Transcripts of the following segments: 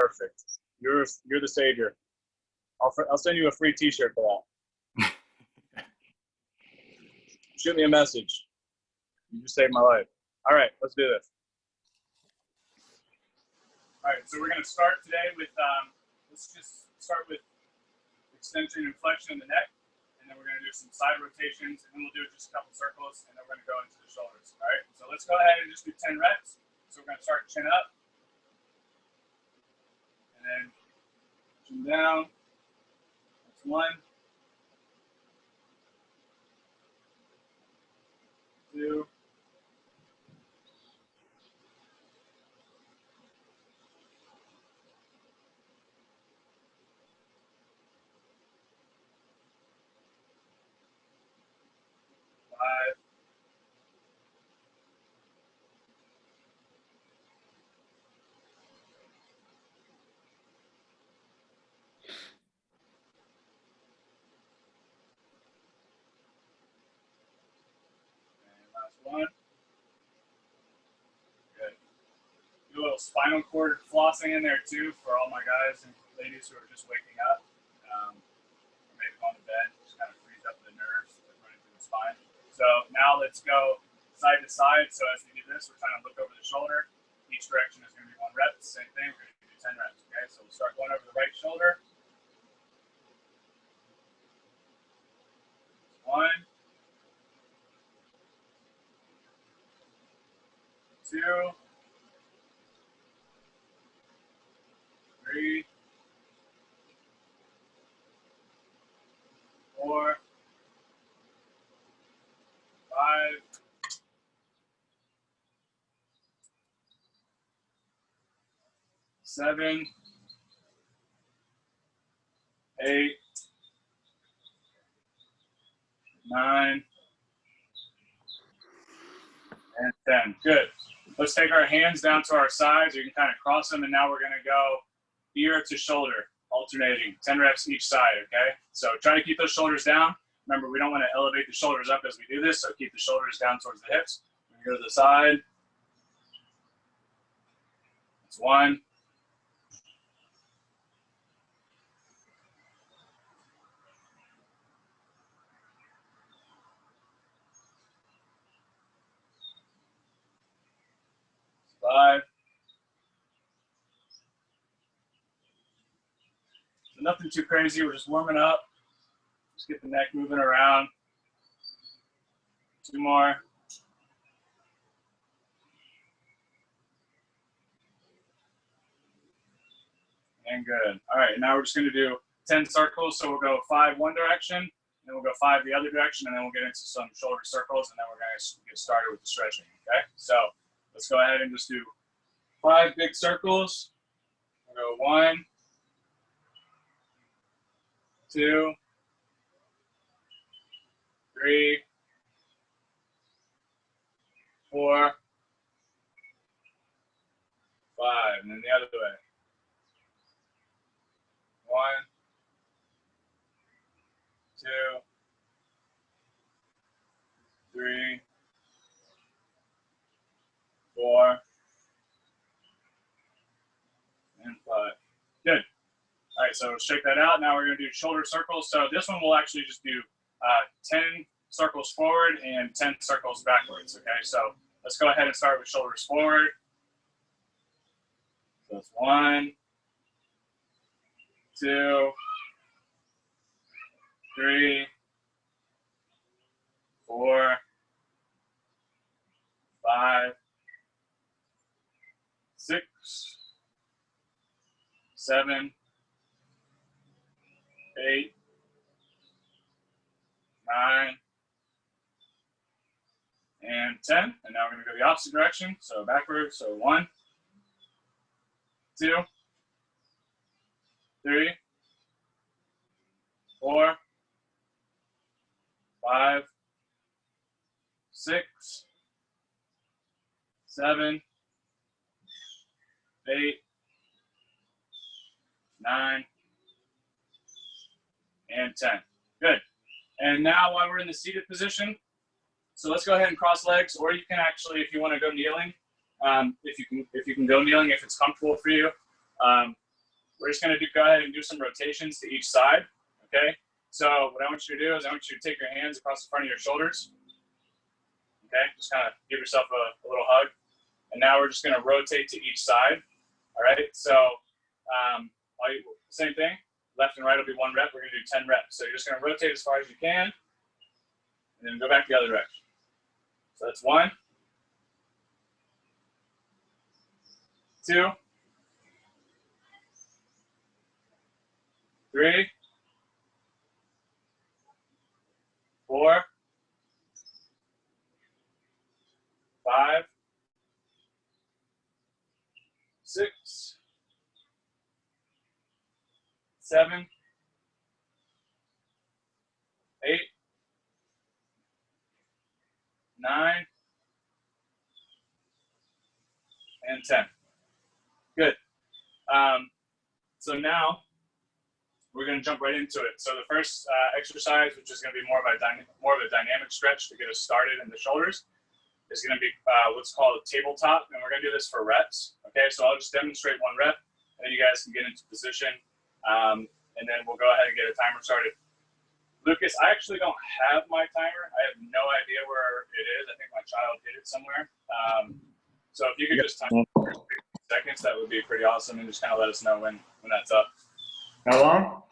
Perfect. You're the savior. I'll send you a free T-shirt for that. Shoot me a message. You just saved my life. All right, let's do this. All right, so we're going to start today with, let's just start with extension and flexion in the neck, and then we're going to do some side rotations, and then we'll do just a couple circles, and then we're going to go into the shoulders. All right, so let's go ahead and just do 10 reps. So we're going to start chin up, and then chin down. That's 1, 2, 5, 1. Good. Do a little spinal cord flossing in there too for all my guys and ladies who are just waking up. Or maybe on the bed, just kind of frees up the nerves that running through the spine. So now let's go side to side. So as we do this, we're trying to look over the shoulder. Each direction is going to be 1 rep. Same thing. We're going to do 10 reps. Okay. So we'll start going over the right shoulder. 1, 2, 3, 4, 5, 7, 8, 9, and 10. Good. Let's take our hands down to our sides. You can kind of cross them, and now we're going to go ear to shoulder, alternating. 10 reps each side, okay? So try to keep those shoulders down. Remember, we don't want to elevate the shoulders up as we do this, so keep the shoulders down towards the hips. We're going to go to the side. That's 1. 5. So nothing too crazy. We're just warming up. Just get the neck moving around. 2 more. And good. All right, now we're just going to do 10 circles. So we'll go 5 one direction, then we'll go 5 the other direction, and then we'll get into some shoulder circles, and then we're going to get started with the stretching, okay? So let's go ahead and just do 5 big circles. We'll go 1, 2, 3, 4, 5, and then the other way. 1, 2, 3, 4, and 5. Good. All right, so check that out. Now we're going to do shoulder circles. So this one we'll actually just do 10 circles forward and 10 circles backwards, okay? So let's go ahead and start with shoulders forward. So that's 1, 2, 3, 4, 5, 6, 7, 8, 9, and 10. And now we're going to go the opposite direction. So backwards. So 1, 2, 3, 4, 5, 6, 7, 8, 9, and 10. Good. And now while we're in the seated position, so let's go ahead and cross legs, or you can actually, if you want to go kneeling, if you can go kneeling if it's comfortable for you. we're just going to go ahead and do some rotations to each side, okay? So what I want you to do is I want you to take your hands across the front of your shoulders, okay? Just kind of give yourself a little hug. And now we're just going to rotate to each side, all right? So same thing, left and right will be 1 rep. We're going to do 10 reps. So you're just going to rotate as far as you can, and then go back the other direction. So that's 1, 2, 3, 4, 5, 6, 7, 8, 9, and 10. Good. So now we're going to jump right into it. So the first exercise, which is going to be more of a dynamic stretch to get us started in the shoulders, is going to be what's called a tabletop, and we're going to do this for reps. Okay, so I'll just demonstrate 1 rep, and then you guys can get into position, and then we'll go ahead and get a timer started. Lucas, I actually don't have my timer. I have no idea where it is. I think my child hid it somewhere. So if you could just time it for 60 seconds, that would be pretty awesome, and just kind of let us know when that's up. How long?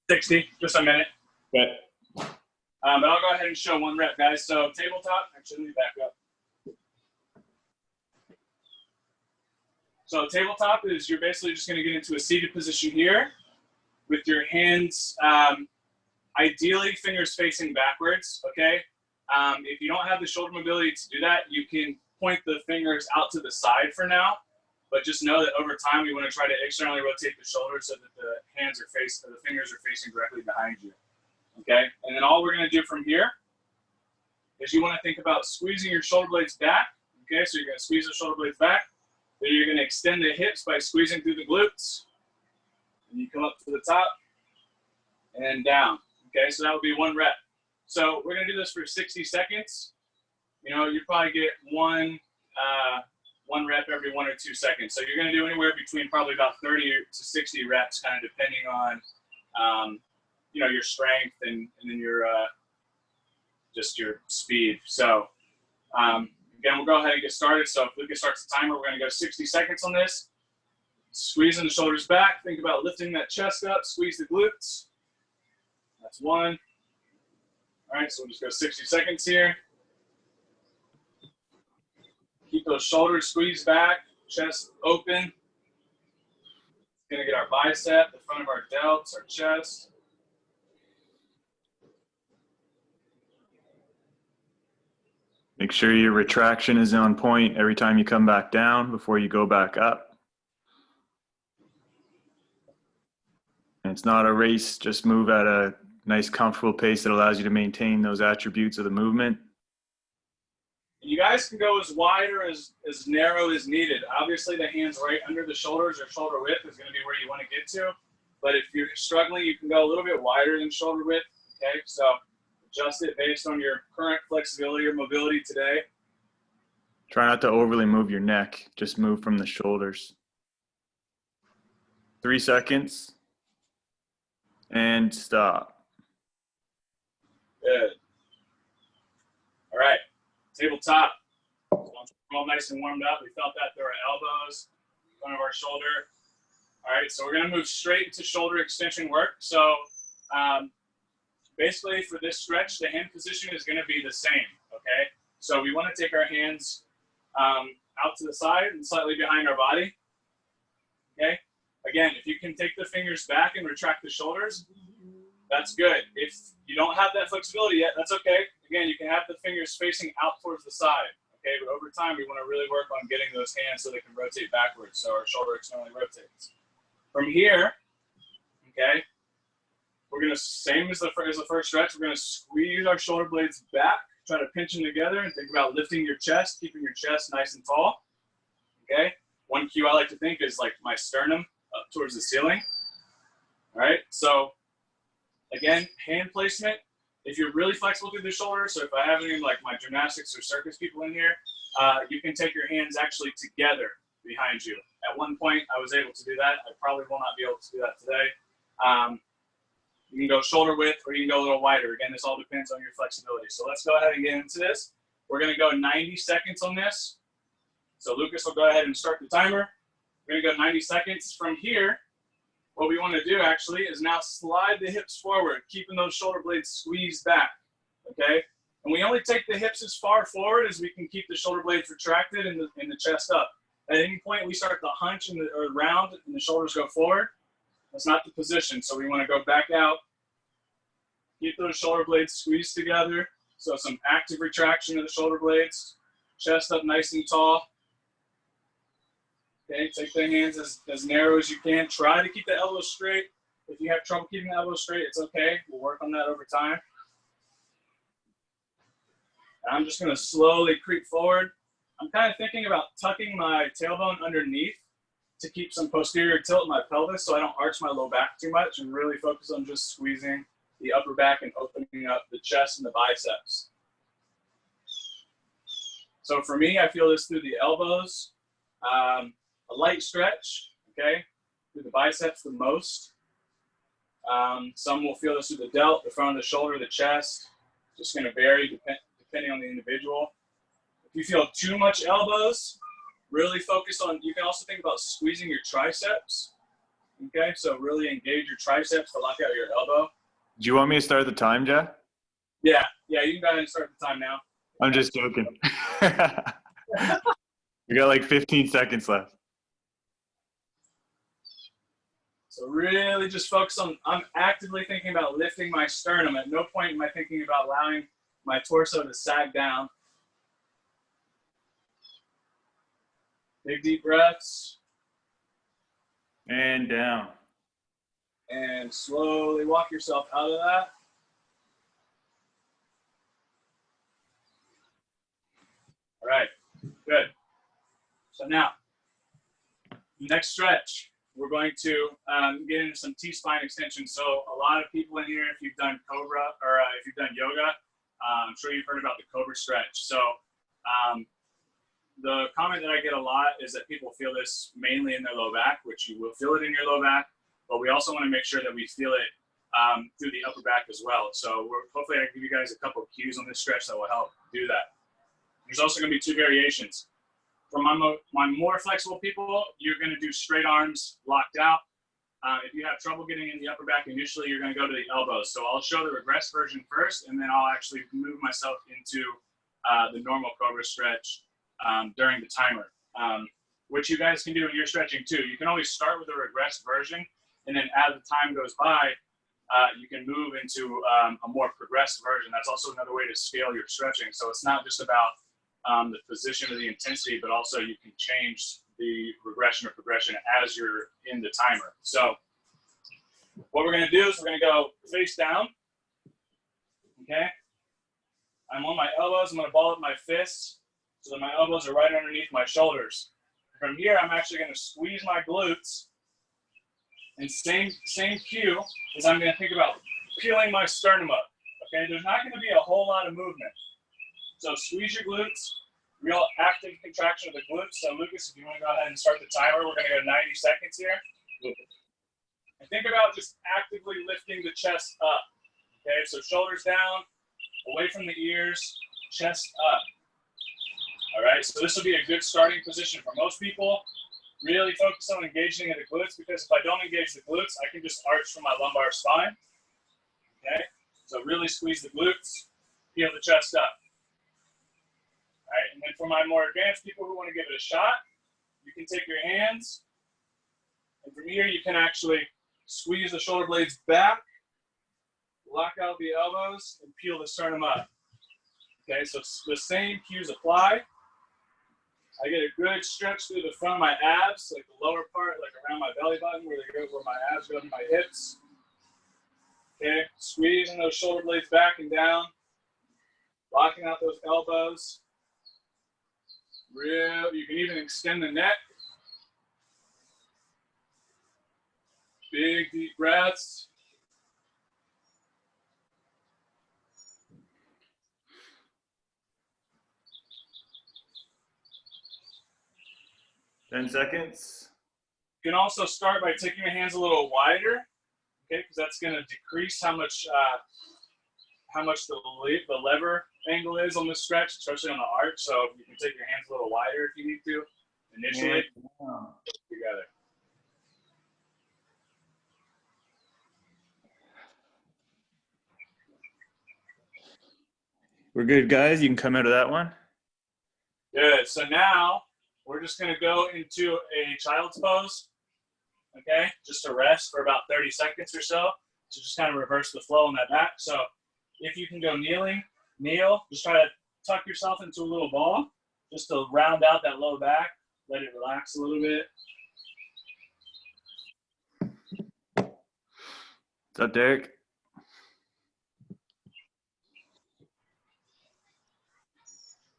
60, just a minute. Okay. But I'll go ahead and show 1 rep, guys. So tabletop, actually, let me back up. So tabletop is you're basically just going to get into a seated position here with your hands, ideally fingers facing backwards, okay? If you don't have the shoulder mobility to do that, you can point the fingers out to the side for now, but just know that over time we want to try to externally rotate the shoulders so that the fingers are facing directly behind you, okay? And then all we're going to do from here is you want to think about squeezing your shoulder blades back, okay? So you're going to squeeze the shoulder blades back. Then you're going to extend the hips by squeezing through the glutes. And you come up to the top and then down. Okay, so that would be 1 rep. So we're going to do this for 60 seconds. You know, you probably get one rep every 1 or 2 seconds. So you're going to do anywhere between probably about 30 to 60 reps, kind of depending on, you know, your strength and then your just your speed. So again, we'll go ahead and get started. So if Lucas starts the timer, we're going to go 60 seconds on this. Squeezing the shoulders back. Think about lifting that chest up. Squeeze the glutes. That's 1. All right, so we'll just go 60 seconds here. Keep those shoulders squeezed back, chest open. Going to get our bicep, the front of our delts, our chest. Make sure your retraction is on point every time you come back down before you go back up. And it's not a race, just move at a nice comfortable pace that allows you to maintain those attributes of the movement. You guys can go as wide or as narrow as needed. Obviously the hands right under the shoulders or shoulder width is going to be where you want to get to. But if you're struggling, you can go a little bit wider than shoulder width. Okay, so adjust it based on your current flexibility or mobility today. Try not to overly move your neck, just move from the shoulders. 3 seconds and stop. Good. All right, tabletop. Once we're all nice and warmed up, we felt that through our elbows, front of our shoulder. All right, so we're going to move straight into shoulder extension work. So basically for this stretch, the hand position is going to be the same, okay? So we want to take our hands out to the side and slightly behind our body, okay? Again, if you can take the fingers back and retract the shoulders, that's good. If you don't have that flexibility yet, that's okay. Again, you can have the fingers facing out towards the side, okay? But over time, we want to really work on getting those hands so they can rotate backwards, so our shoulder externally rotates. From here, okay, we're going to, same as the first stretch, we're going to squeeze our shoulder blades back, try to pinch them together, and think about lifting your chest, keeping your chest nice and tall, okay? One cue I like to think is like my sternum up towards the ceiling, all right? So again, hand placement, if you're really flexible through the shoulder, so if I have any like my gymnastics or circus people in here, you can take your hands actually together, behind you. At one point, I was able to do that. I probably will not be able to do that today. You can go shoulder width or you can go a little wider. Again, this all depends on your flexibility. So let's go ahead and get into this. We're going to go 90 seconds on this. So Lucas will go ahead and start the timer. We're going to go 90 seconds. From here, what we want to do actually is now slide the hips forward, keeping those shoulder blades squeezed back, okay? And we only take the hips as far forward as we can keep the shoulder blades retracted and the chest up. At any point we start to hunch or round and the shoulders go forward, that's not the position. So we want to go back out, keep those shoulder blades squeezed together. So some active retraction of the shoulder blades, chest up nice and tall. Okay, take the hands as narrow as you can. Try to keep the elbows straight. If you have trouble keeping the elbows straight, it's okay. We'll work on that over time. I'm just going to slowly creep forward. I'm kind of thinking about tucking my tailbone underneath to keep some posterior tilt in my pelvis so I don't arch my low back too much and really focus on just squeezing the upper back and opening up the chest and the biceps. So for me, I feel this through the elbows. A light stretch, okay, through the biceps the most. Some will feel this through the delt, the front of the shoulder, the chest. Just going to vary depending on the individual. If you feel too much elbows, really focus on, you can also think about squeezing your triceps, okay? So really engage your triceps to lock out your elbow. Do you want me to start the time, Jack? Yeah, you can go ahead and start the time now. I'm just joking. We got like 15 seconds left. So really just focus on, I'm actively thinking about lifting my sternum. At no point am I thinking about allowing my torso to sag down. Big deep breaths. And down. And slowly walk yourself out of that. All right, good. So now, next stretch. We're going to get into some T-spine extension. So a lot of people in here, if you've done Cobra or if you've done yoga, I'm sure you've heard about the Cobra stretch. So the comment that I get a lot is that people feel this mainly in their low back, which you will feel it in your low back, but we also want to make sure that we feel it through the upper back as well. So hopefully I can give you guys a couple of cues on this stretch that will help do that. There's also going to be two variations. For my more flexible people, you're going to do straight arms locked out. If you have trouble getting in the upper back initially, you're going to go to the elbows. So I'll show the regress version first, and then I'll actually move myself into the normal Cobra stretch during the timer, which you guys can do in your stretching too. You can always start with the regress version, and then as the time goes by, you can move into a more progressed version. That's also another way to scale your stretching. So it's not just about the position or the intensity, but also you can change the regression or progression as you're in the timer. So what we're going to do is we're going to go face down. Okay. I'm on my elbows. I'm going to ball up my fists so that my elbows are right underneath my shoulders. From here, I'm actually going to squeeze my glutes. And same cue is I'm going to think about peeling my sternum up. Okay. There's not going to be a whole lot of movement. So squeeze your glutes, real active contraction of the glutes. So Lucas, if you want to go ahead and start the timer, we're going to go 90 seconds here. And think about just actively lifting the chest up. Okay, so shoulders down, away from the ears, chest up. All right, so this will be a good starting position for most people. Really focus on engaging in the glutes, because if I don't engage the glutes, I can just arch from my lumbar spine. Okay, so really squeeze the glutes, peel the chest up. All right, and then for my more advanced people who want to give it a shot, you can take your hands, and from here you can actually squeeze the shoulder blades back, lock out the elbows, and peel the sternum up. Okay, so the same cues apply. I get a good stretch through the front of my abs, like the lower part, like around my belly button, where my abs go to my hips. Okay, squeezing those shoulder blades back and down, locking out those elbows. You can even extend the neck. Big deep breaths. 10 seconds. You can also start by taking your hands a little wider, okay, because that's going to decrease how much the lever angle is on this stretch, especially on the arch. So you can take your hands a little wider if you need to initially. Together. We're good, guys. You can come out of that one. Good. So now we're just going to go into a child's pose, okay, just to rest for about 30 seconds or so to just kind of reverse the flow on that back. So if you can go kneeling, kneel. Just try to tuck yourself into a little ball just to round out that low back. Let it relax a little bit. What's up, Derek?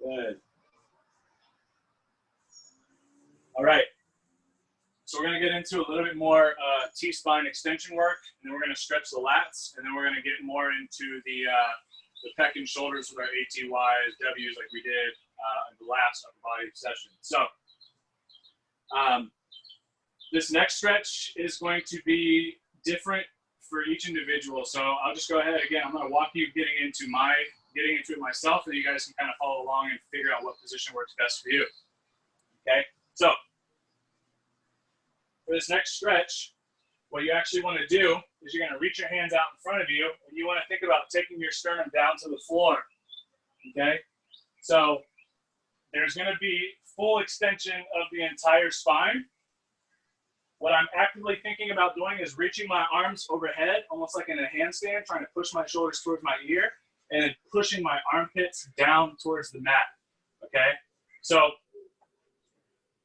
Good. All right. So we're going to get into a little bit more T-spine extension work, and then we're going to stretch the lats, and then we're going to get more into the pec and shoulders with our ATYs, Ws like we did in the last upper body session. So this next stretch is going to be different for each individual. So I'll just go ahead again. I'm going to walk you getting into it myself, and you guys can kind of follow along and figure out what position works best for you. Okay. So for this next stretch, what you actually want to do is you're going to reach your hands out in front of you, and you want to think about taking your sternum down to the floor. Okay. So there's going to be full extension of the entire spine. What I'm actively thinking about doing is reaching my arms overhead, almost like in a handstand, trying to push my shoulders towards my ear, and then pushing my armpits down towards the mat, okay? So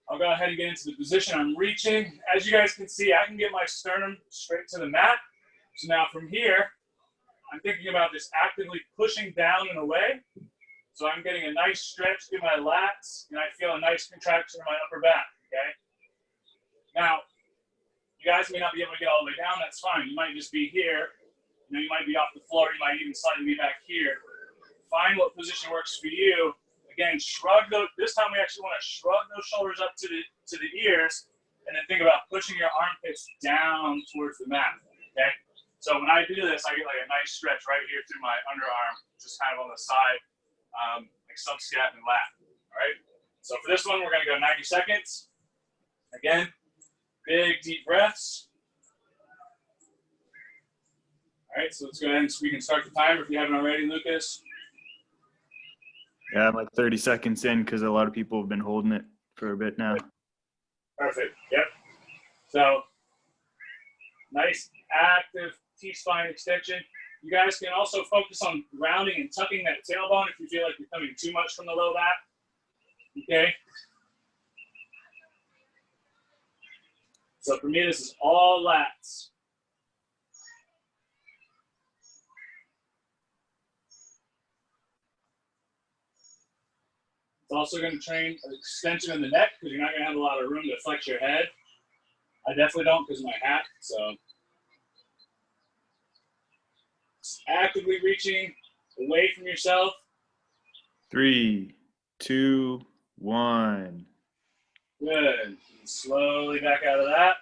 I'll go ahead and get into the position. I'm reaching. As you guys can see, I can get my sternum straight to the mat. So now from here, I'm thinking about just actively pushing down and away. So I'm getting a nice stretch in my lats, and I feel a nice contraction in my upper back, okay? Now, you guys may not be able to get all the way down. That's fine. You might just be here. You might be off the floor. You might even slightly be back here. Find what position works for you. Again, shrug those. This time we actually want to shrug those shoulders up to the ears, and then think about pushing your armpits down towards the mat. Okay. So when I do this, I get like a nice stretch right here through my underarm, just kind of on the side, like subscat and lat. All right. So for this one, we're going to go 90 seconds. Again, big deep breaths. All right. So let's go ahead and we can start the timer if you haven't already, Lucas. Yeah, I'm like 30 seconds in because a lot of people have been holding it for a bit now. Perfect. Yep. So nice active T-spine extension. You guys can also focus on rounding and tucking that tailbone if you feel like you're coming too much from the low back. Okay. So for me, this is all lats. It's also going to train an extension in the neck because you're not going to have a lot of room to flex your head. I definitely don't because of my hat. So actively reaching away from yourself. 3, 2, 1. Good. And slowly back out of that.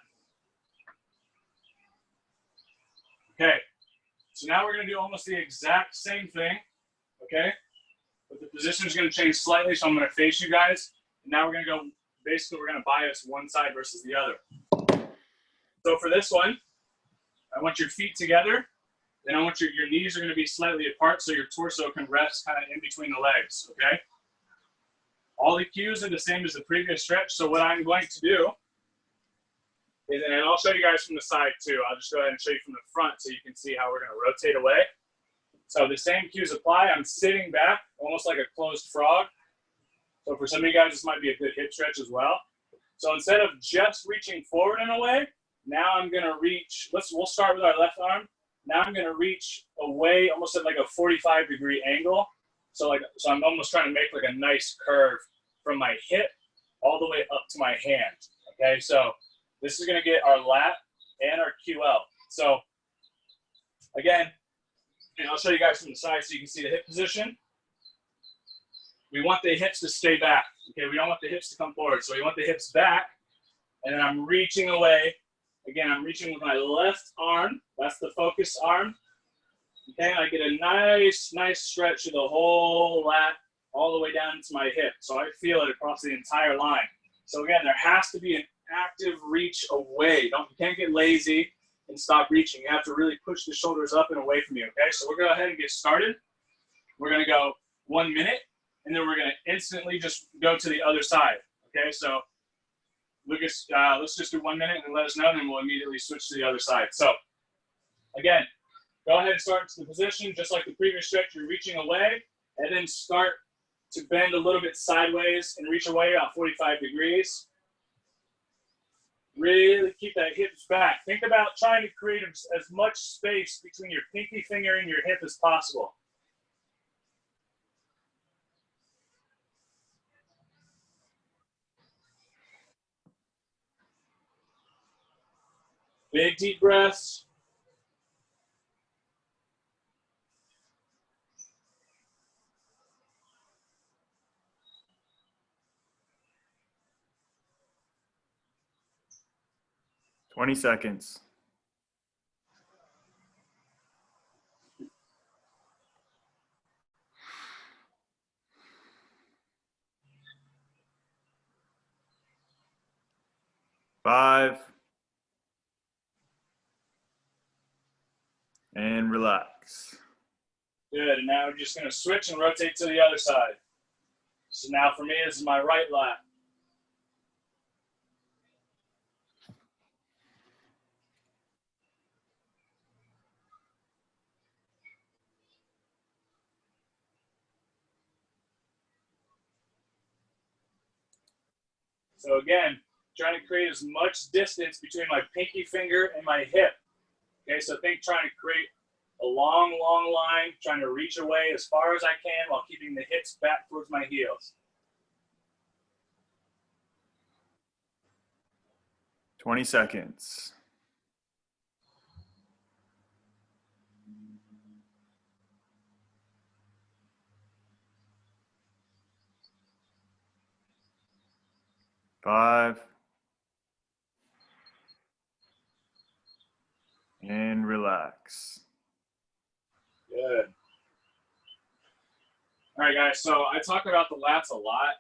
Okay. So now we're going to do almost the exact same thing. Okay. But the position is going to change slightly, so I'm going to face you guys. And now we're going to go, basically, we're going to bias one side versus the other. So for this one, I want your feet together. Then I want your knees are going to be slightly apart so your torso can rest kind of in between the legs, okay? All the cues are the same as the previous stretch. So what I'm going to do is, and I'll show you guys from the side too. I'll just go ahead and show you from the front so you can see how we're going to rotate away. So the same cues apply. I'm sitting back, almost like a closed frog. So for some of you guys, this might be a good hip stretch as well. So instead of just reaching forward and away, now I'm going to reach, we'll start with our left arm. Now I'm going to reach away almost at like a 45-degree angle. So I'm almost trying to make like a nice curve from my hip all the way up to my hand. Okay, so this is going to get our lat and our QL. So again, and I'll show you guys from the side so you can see the hip position. We want the hips to stay back. Okay, we don't want the hips to come forward. So we want the hips back, and then I'm reaching away. Again, I'm reaching with my left arm. That's the focus arm. Okay, and I get a nice stretch of the whole lat all the way down to my hip. So I feel it across the entire line. So again, there has to be an active reach away. You can't get lazy and stop reaching. You have to really push the shoulders up and away from you, okay? So we're going to go ahead and get started. We're going to go 1 minute, and then we're going to instantly just go to the other side, okay? So Lucas, let's just do 1 minute and let us know, and then we'll immediately switch to the other side. So again, go ahead and start to the position, just like the previous stretch. You're reaching away, and then start to bend a little bit sideways and reach away about 45 degrees. Really keep that hips back. Think about trying to create as much space between your pinky finger and your hip as possible. Big deep breaths. "20 seconds. 5, and relax." Good, and now we're just gonna switch and rotate to the other side. So now for me, this is my right lat. So again, trying to create as much distance between my pinky finger and my hip. Okay, so think trying to create a long line, trying to reach away as far as I can while keeping the hips back towards my heels. 20 seconds. 5, and relax. Good. All right, guys, so I talk about the lats a lot.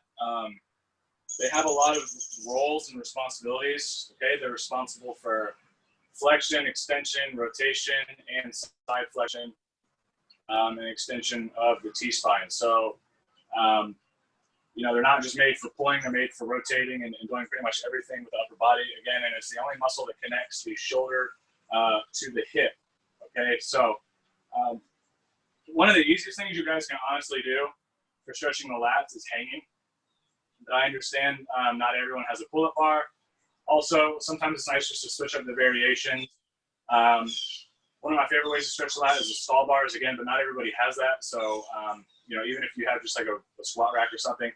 They have a lot of roles and responsibilities, okay? They're responsible for flexion, extension, rotation, and side flexion, and extension of the T-spine. So, you know, they're not just made for pulling, they're made for rotating and doing pretty much everything with the upper body. Again, and it's the only muscle that connects the shoulder to the hip, okay? So one of the easiest things you guys can honestly do for stretching the lats is hanging. I understand not everyone has a pull-up bar. Also, sometimes it's nice just to switch up the variation. One of my favorite ways to stretch the lat is the stall bars, again, but not everybody has that. So, you know, even if you have just like a squat rack or something,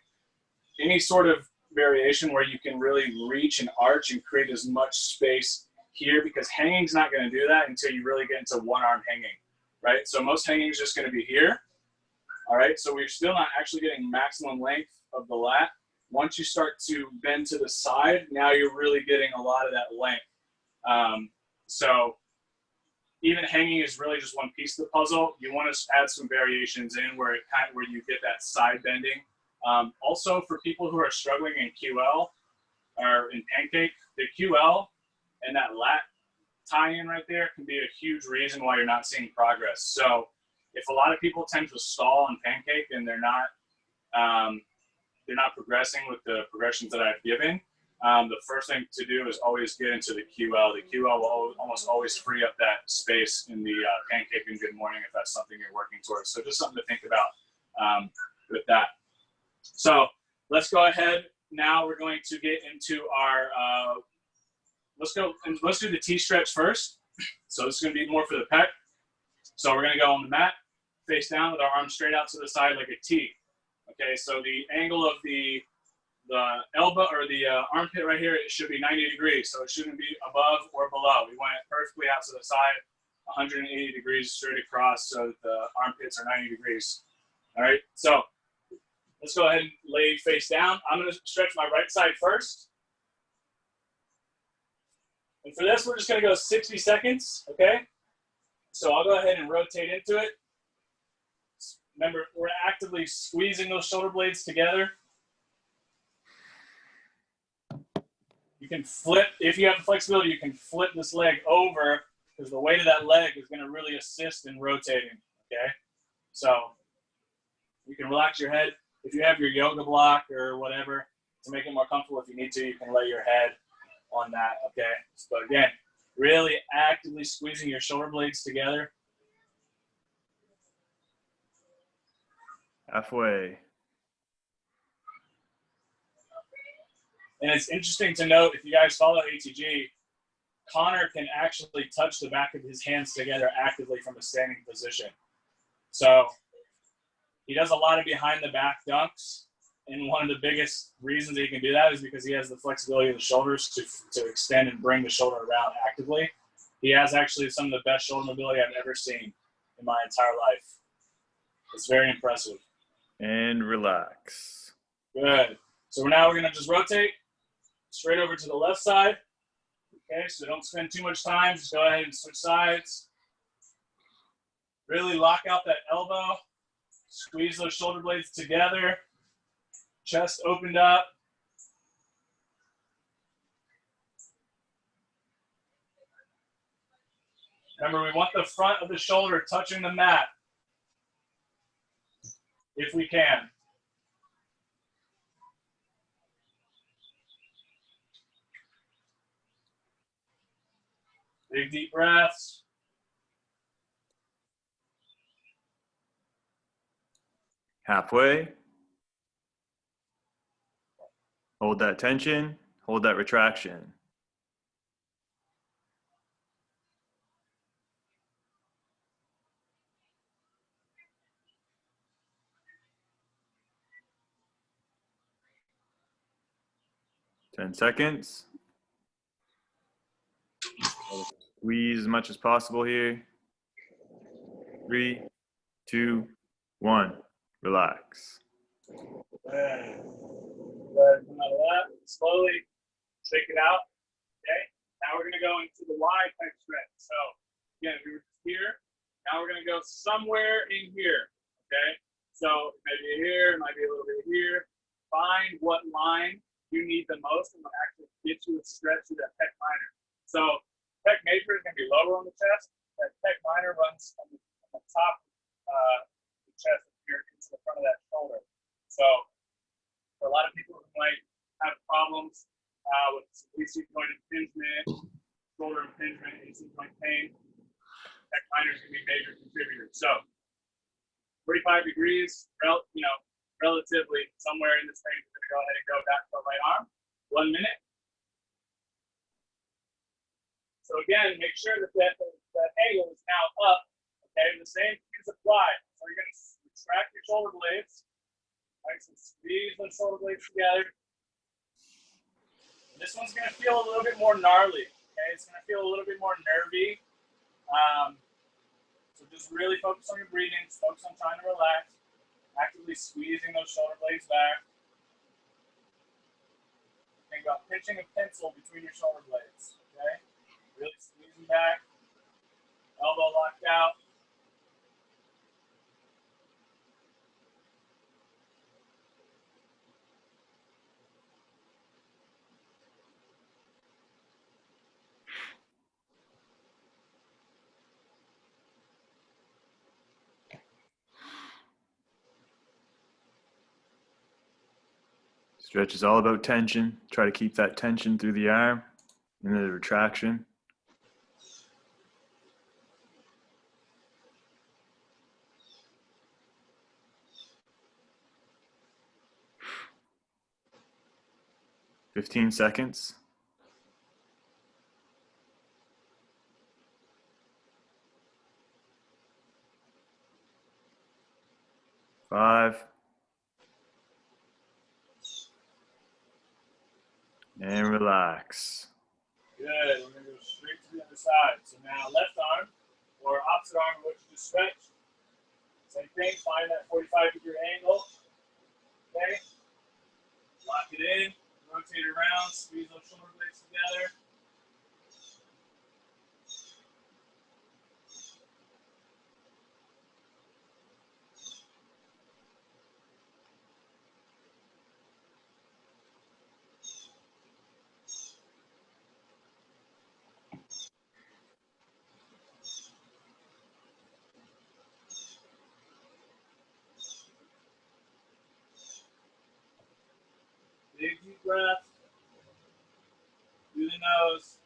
any sort of variation where you can really reach and arch and create as much space here, because hanging's not going to do that until you really get into one arm hanging, right? So most hanging is just going to be here. All right, so we're still not actually getting maximum length of the lat. Once you start to bend to the side, now you're really getting a lot of that length. So even hanging is really just one piece of the puzzle. You want to add some variations in where you get that side bending. Also, for people who are struggling in QL or in pancake, the QL and that lat tie-in right there can be a huge reason why you're not seeing progress. So if a lot of people tend to stall on pancake and they're not progressing with the progressions that I've given, the first thing to do is always get into the QL. The QL will almost always free up that space in the pancake and good morning if that's something you're working towards. So just something to think about with that. So let's go ahead. Now we're going to get into our, let's do the T-stretch first. So this is going to be more for the pec. So we're going to go on the mat, face down with our arms straight out to the side like a T. Okay, so the angle of the elbow or the armpit right here, it should be 90 degrees. So it shouldn't be above or below. We want it perfectly out to the side, 180 degrees straight across so that the armpits are 90 degrees. All right, so let's go ahead and lay face down. I'm going to stretch my right side first. And for this, we're just going to go 60 seconds, okay? So I'll go ahead and rotate into it. Remember, we're actively squeezing those shoulder blades together. You can flip, if you have the flexibility, you can flip this leg over because the weight of that leg is going to really assist in rotating, okay? So you can relax your head. If you have your yoga block or whatever to make it more comfortable, if you need to, you can lay your head on that, okay? But again, really actively squeezing your shoulder blades together. Halfway. And it's interesting to note, if you guys follow ATG, Connor can actually touch the back of his hands together actively from a standing position. So he does a lot of behind the back dunks. And one of the biggest reasons that he can do that is because he has the flexibility of the shoulders to extend and bring the shoulder around actively. He has actually some of the best shoulder mobility I've ever seen in my entire life. It's very impressive. And relax. Good. So now we're going to just rotate straight over to the left side. Okay, so don't spend too much time. Just go ahead and switch sides. Really lock out that elbow. Squeeze those shoulder blades together. Chest opened up. Remember, we want the front of the shoulder touching the mat if we can. Big deep breaths. Halfway. Hold that tension, hold that retraction. Ten seconds. Squeeze as much as possible here. 3, 2, 1. Relax. Good. Good. Come out of that. Slowly shake it out. Okay. Now we're going to go into the Y type stretch. So again, we were just here. Now we're going to go somewhere in here. Okay. So maybe here, it might be a little bit here. Find what line you need the most and what actually gets you a stretch to that pec minor. So pec major is going to be lower on the chest. That pec minor runs on the top of the chest here into the front of that shoulder. So for a lot of people who might have problems with AC joint impingement, shoulder impingement, AC joint pain, pec minors can be major contributors. So 45 degrees, relatively somewhere in this range. We're going to go ahead and go back to the right arm. 1 minute. So again, make sure that that angle is now up. Okay, the same things apply. So you're going to retract your shoulder blades. Right, so squeeze those shoulder blades together. And this one's going to feel a little bit more gnarly. Okay, it's going to feel a little bit more nervy. So just really focus on your breathing. Just focus on trying to relax. Actively squeezing those shoulder blades back. Think about pinching a pencil between your shoulder blades. Okay, really squeezing back. Elbow locked out. Stretch is all about tension. Try to keep that tension through the arm and the retraction. "15 seconds. 5. And relax. Good. We're going to go straight to the other side. So now left arm or opposite arm, which you just stretch. Same thing. Find that 45-degree angle. Okay. Lock it in. Rotate around. Squeeze those shoulder blades together. deep breath through the nose.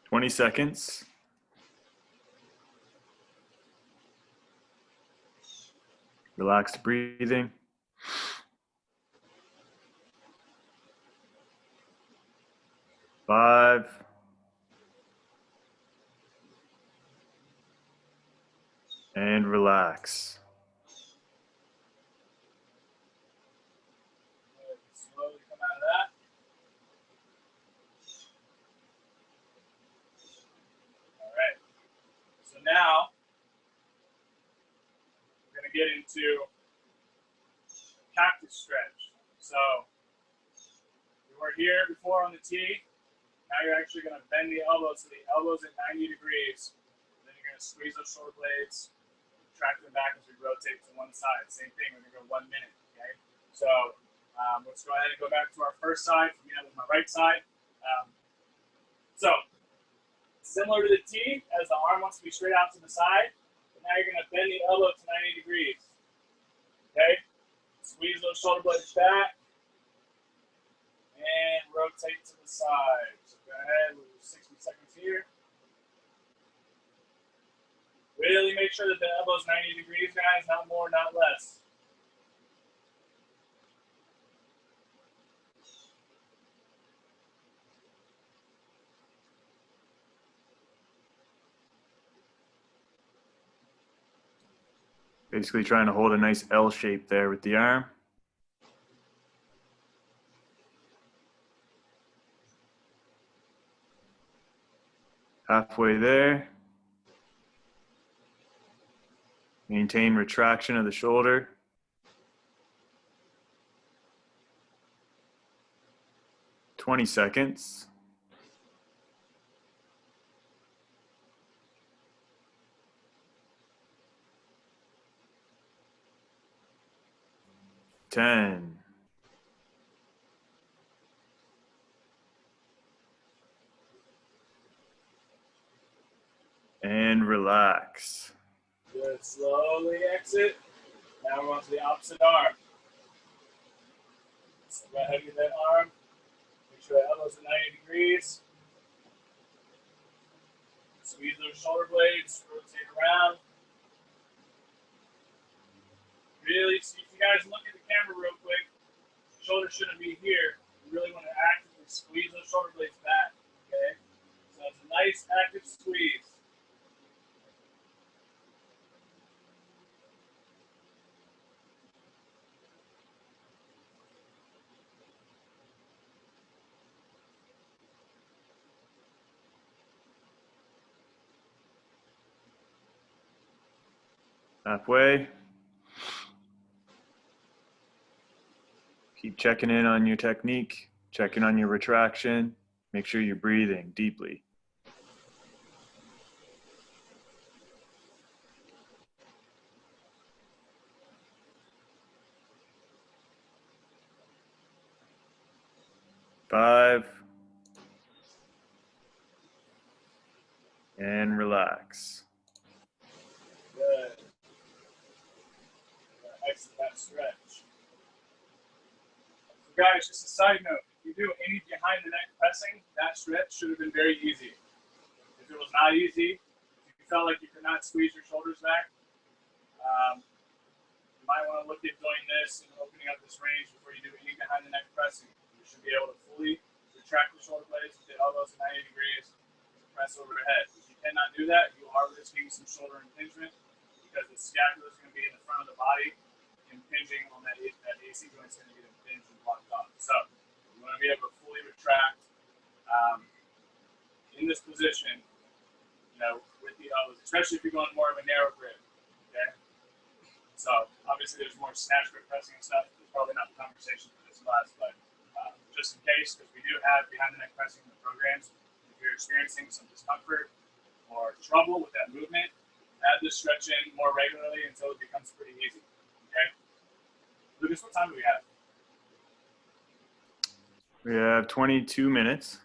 Twenty seconds. Relaxed breathing. 5. And relax. Slowly come out of that. All right. So now we're going to get into cactus stretch. So we were here before on the tee. Now you're actually going to bend the elbows, so the elbows at 90 degrees. Then you're going to squeeze those shoulder blades, track them back as we rotate to one side. Same thing, we're going to go 1 minute, okay? So let's go ahead and go back to our first side. You know, with my right side. So similar to the tee, as the arm wants to be straight out to the side, but now you're going to bend the elbow to 90 degrees, okay? Squeeze those shoulder blades back and rotate to the side. So go ahead, we'll do 60 seconds here. Really make sure that the elbow's 90 degrees, guys, not more, not less. Basically trying to hold a nice L shape there with the arm. Halfway there. Maintain retraction of the shoulder. "20 seconds. "10. And relax. Good. Slowly exit. Now we're on to the opposite arm. So go ahead with that arm. Make sure the elbows are 90 degrees. Squeeze those shoulder blades. Rotate around. Really, see if you guys look at the camera real quick. The shoulder shouldn't be here. You really want to actively squeeze those shoulder blades back. Okay? So it's a nice active squeeze. Halfway. Keep checking in on your technique, checking on your retraction. Make sure you're breathing deeply. "5. And relax. Good. Exit that stretch. So guys, just a side note, if you do any behind the neck pressing, that stretch should have been very easy. If it was not easy, if you felt like you could not squeeze your shoulders back, you might want to look at doing this and opening up this range before you do any behind the neck pressing. You should be able to fully retract the shoulder blades with the elbows at 90 degrees, press overhead. If you cannot do that, you are risking some shoulder impingement because the scapula is going to be in the front of the body, impinging on that AC joint is going to get impinged and blocked off. So you want to be able to fully retract in this position, you know, with the elbows, especially if you're going more of a narrow grip. Okay. So obviously there's more snatch grip pressing and stuff. It's probably not the conversation for this class, but just in case, because we do have behind the neck pressing in the programs, if you're experiencing some discomfort or trouble with that movement, add this stretch in more regularly until it becomes pretty easy. Okay. Lucas, what time do we have? We have 22 minutes.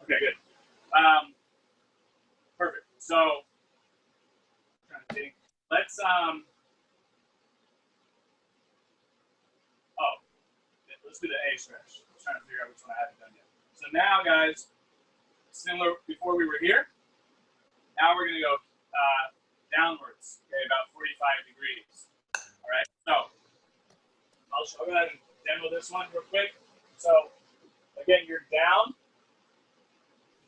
Okay, good. Perfect. So of thing. Let's let's do the A stretch. I was trying to figure out which one I haven't done yet. So now, guys, similar before we were here. Now we're gonna go downwards, okay, about 45 degrees. All right. So I'll go ahead and demo this one real quick. So again, you're down.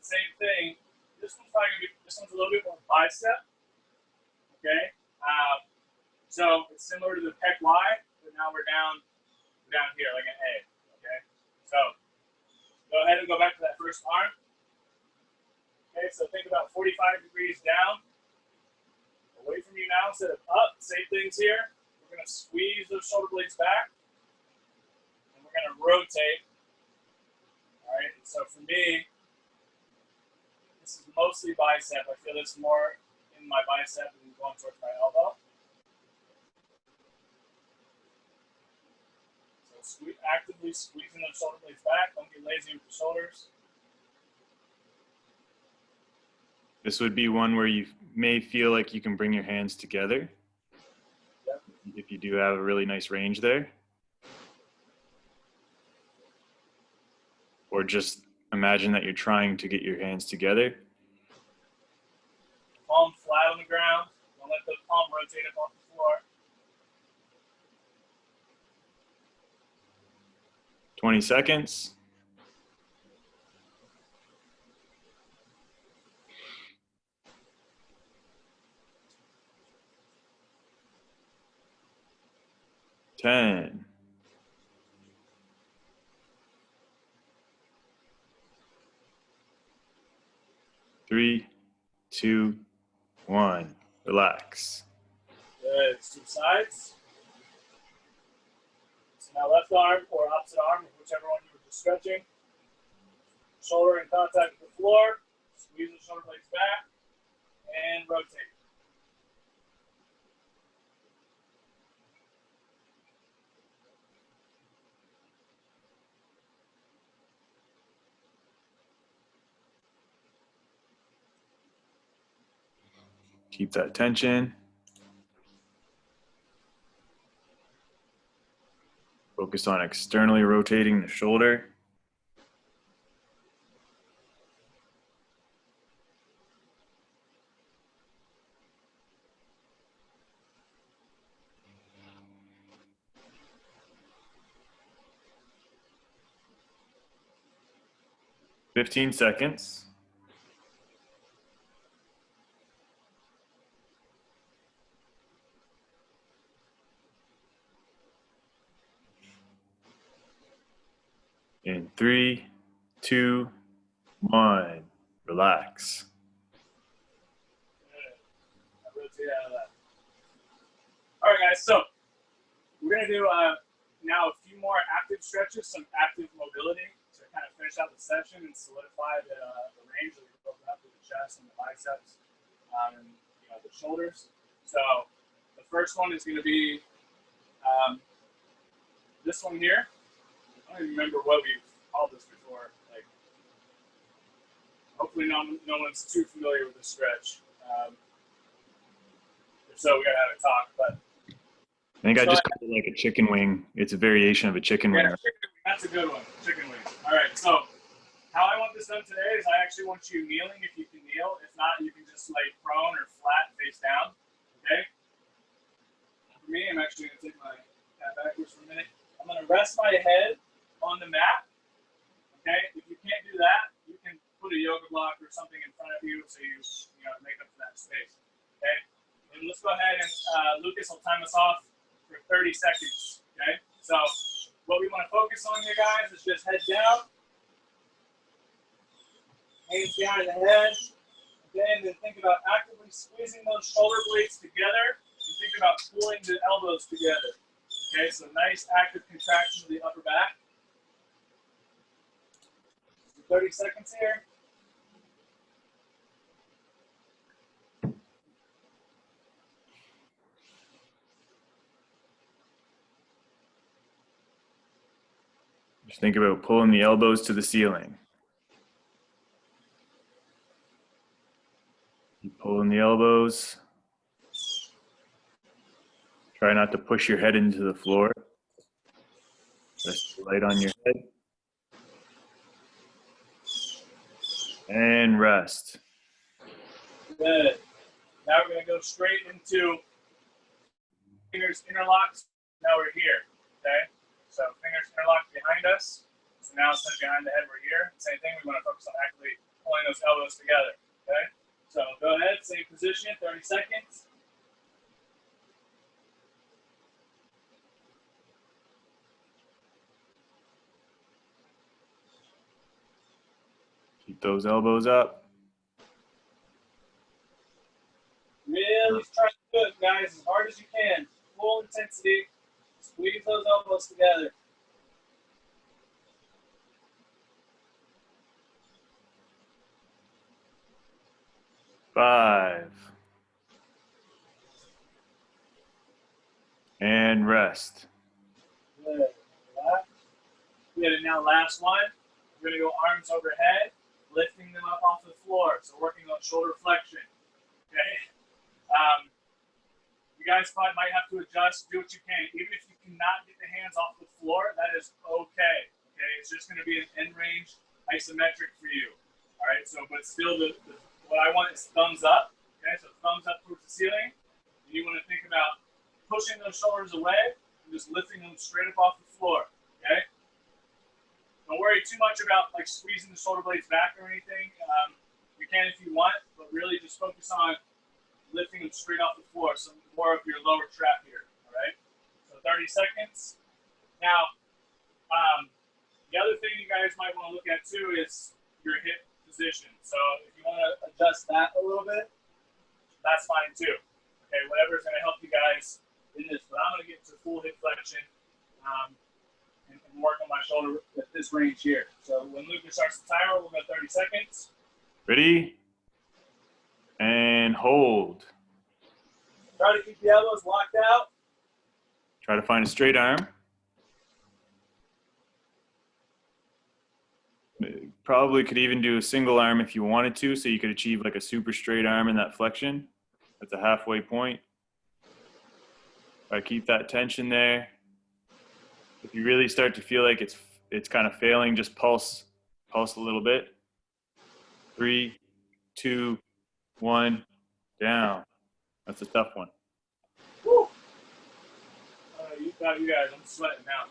Same thing. This one's a little bit more bicep. Okay. So it's similar to the pec Y, but now we're down here like an A. Okay. So go ahead and go back to that first arm. Okay. So think about 45 degrees down. Away from you now instead of up. Same things here. We're gonna squeeze those shoulder blades back, and we're gonna rotate. All right. So for me, this is mostly bicep. I feel this more in my bicep than going towards my elbow. So actively squeezing those shoulder blades back. Don't get lazy with the shoulders. This would be one where you may feel like you can bring your hands together. Yep. If you do have a really nice range there. Or just imagine that you're trying to get your hands together. Palm flat on the ground. Don't let the palm rotate up off the floor. 20 seconds. Ten. 3, 2, 1. Relax. Good. Switch sides. So now left arm or opposite arm, whichever one you were just stretching. Shoulder in contact with the floor. Squeeze the shoulder blades back and rotate. Keep that tension. Focus on externally rotating the shoulder. Fifteen seconds. In 3, 2, 1. Relax. Good. Now rotate out of that. All right, guys. So we're gonna do now a few more active stretches, some active mobility to kind of finish out the session and solidify the range that we've broken up with the chest and the biceps and the shoulders. So the first one is going to be this one here. I don't even remember what we've called this before. Like, hopefully no one's too familiar with this stretch. If so, we gotta have a talk. But I think I just called it like a chicken wing. It's a variation of a chicken wing. That's a good one. Chicken wing. All right. So how I want this done today is I actually want you kneeling if you can kneel. If not, you can just lay prone or flat face down. Okay. For me, I'm actually gonna take my hat backwards for a minute. I'm gonna rest my head on the mat. Okay. If you can't do that, you can put a yoga block or something in front of you so you make up for that space. Okay. And let's go ahead and Lucas will time us off for 30 seconds. Okay. So what we want to focus on here, guys, is just head down, hands behind the head. Again, then think about actively squeezing those shoulder blades together and think about pulling the elbows together. Okay, so nice active contraction of the upper back. 30 seconds here. Just think about pulling the elbows to the ceiling. Keep pulling the elbows. Try not to push your head into the floor. Rest light on your head. And rest. Good. Now we're going to go straight into fingers interlocked. Now we're here, okay? So fingers interlocked behind us. So now instead of behind the head, we're here. Same thing, we want to focus on actually pulling those elbows together, okay? So go ahead, same position, 30 seconds. Keep those elbows up. Really try to do it, guys, as hard as you can. Full intensity. Squeeze those elbows together. Five. And rest. Good. Good. And now last one. We're going to go arms overhead, lifting them up off the floor. So working on shoulder flexion. Okay. You guys probably might have to adjust, do what you can. Even if you cannot get the hands off the floor, that is okay. Okay, it's just going to be an end range isometric for you. All right, so but still, what I want is thumbs up. Okay, so thumbs up towards the ceiling. You want to think about pushing those shoulders away and just lifting them straight up off the floor. Okay. Don't worry too much about like squeezing the shoulder blades back or anything. You can if you want, but really just focus on lifting them straight off the floor, so more of your lower trap here, all right? So 30 seconds. Now, the other thing you guys might want to look at too is your hip position. So if you want to adjust that a little bit, that's fine too. Okay, whatever is going to help you guys in this. But I'm going to get to full hip flexion and work on my shoulder at this range here. So when Lucas starts the timer, we'll go 30 seconds. Ready? And hold. Try to keep the elbows locked out. Try to find a straight arm. Probably could even do a single arm if you wanted to, so you could achieve like a super straight arm in that flexion. That's a halfway point. Try to keep that tension there. If you really start to feel like it's kind of failing, just pulse a little bit. 3, 2, 1, down. That's a tough one. Woo. You guys, I'm sweating now.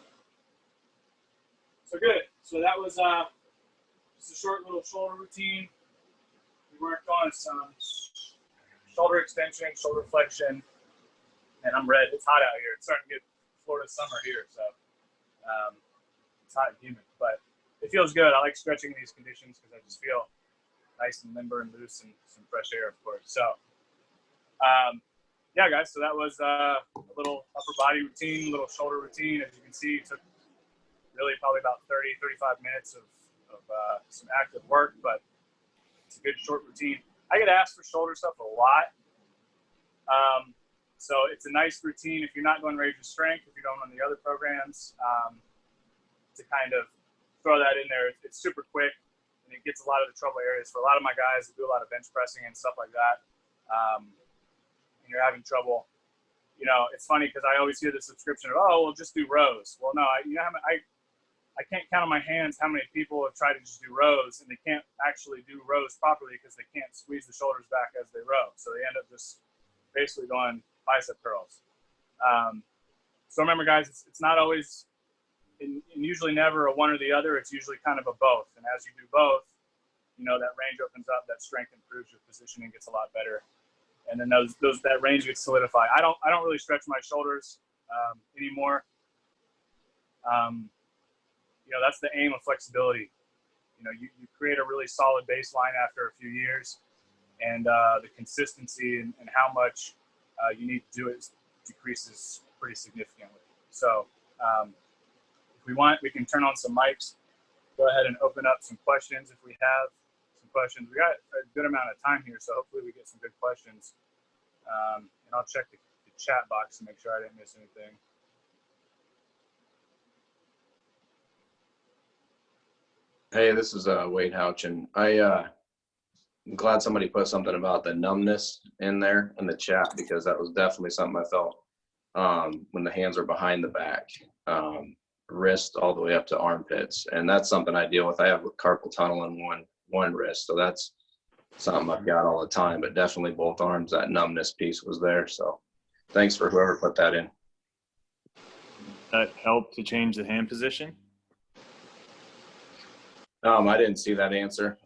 So good. So that was just a short little shoulder routine. We worked on some shoulder extension, shoulder flexion, and I'm ready. It's hot out here. It's starting to get Florida summer here, so it's hot and humid, but it feels good. I like stretching in these conditions because I just feel nice and limber and loose and some fresh air, of course. So, yeah, guys, so that was a little upper body routine, little shoulder routine. As you can see, it took really probably about 30, 35 minutes of some active work, but it's a good short routine. I get asked for shoulder stuff a lot. So it's a nice routine if you're not going range of strength, if you're going on the other programs, to kind of throw that in there. It's super quick, and it gets a lot of the trouble areas. For a lot of my guys that do a lot of bench pressing and stuff like that, and you're having trouble, you know, it's funny because I always hear the subscription of, oh, well, just do rows. Well, no, I can't count on my hands how many people have tried to just do rows, and they can't actually do rows properly because they can't squeeze the shoulders back as they row. So they end up just basically doing bicep curls. So remember, guys, it's not always, and usually never a one or the other. It's usually kind of a both. And as you do both, you know, that range opens up, that strength improves, your positioning gets a lot better. And then that range gets solidified. I don't really stretch my shoulders anymore. You know, that's the aim of flexibility. You know, you create a really solid baseline after a few years, and the consistency and how much you need to do it decreases pretty significantly. So if we want, we can turn on some mics, go ahead and open up some questions if we have some questions. We got a good amount of time here, so hopefully we get some good questions. And I'll check the chat box to make sure I didn't miss anything. Hey, this is Wade Houch, and I'm glad somebody put something about the numbness in there in the chat, because that was definitely something I felt when the hands are behind the back, wrist all the way up to armpits. And that's something I deal with. I have carpal tunnel in one wrist, so that's something I've got all the time, but definitely both arms, that numbness piece was there. So thanks for whoever put that in. That helped to change the hand position? I didn't see that answer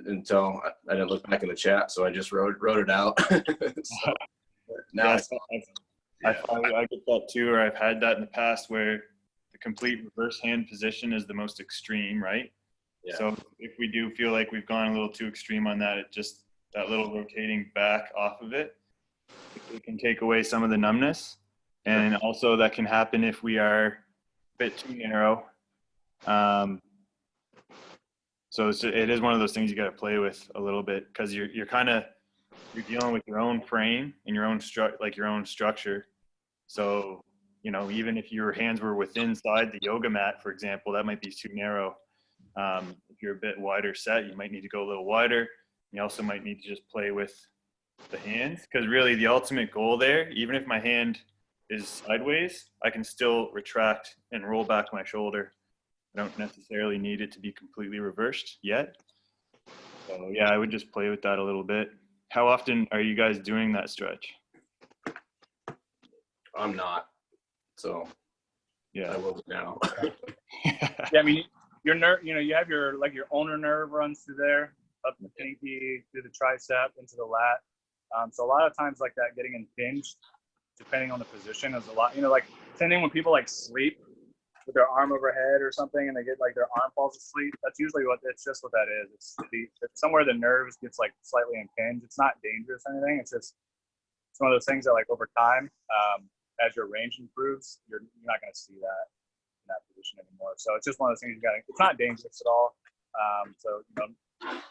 until I didn't look back in the chat, so I just wrote it out. So, now Yes, I get that too, or I've had that in the past where the complete reverse hand position is the most extreme, right? Yeah. So if we do feel like we've gone a little too extreme on that, it just, that little rotating back off of it, it can take away some of the numbness. And also that can happen if we are a bit too narrow. So it is one of those things you got to play with a little bit, because you're dealing with your own frame and your own your own structure. So, you know, even if your hands were inside the yoga mat, for example, that might be too narrow. If you're a bit wider set, you might need to go a little wider. You also might need to just play with the hands, because really the ultimate goal there, even if my hand is sideways, I can still retract and roll back my shoulder. I don't necessarily need it to be completely reversed yet. So yeah, I would just play with that a little bit. How often are you guys doing that stretch? I'm not. So Yeah. I will now. Yeah, I mean, your nerve, you know, you have your ulnar nerve runs through there, up the pinky, through the tricep, into the lat. So a lot of times like that getting impinged, depending on the position, is a lot, you know, like tending when people like sleep with their arm overhead or something and they get like their arm falls asleep, that's usually it's just what that is. It's somewhere the nerves gets like slightly impinged. It's not dangerous or anything. It's one of those things that like over time, as your range improves, you're not going to see that in that position anymore. So it's just one of those things it's not dangerous at all. So you know,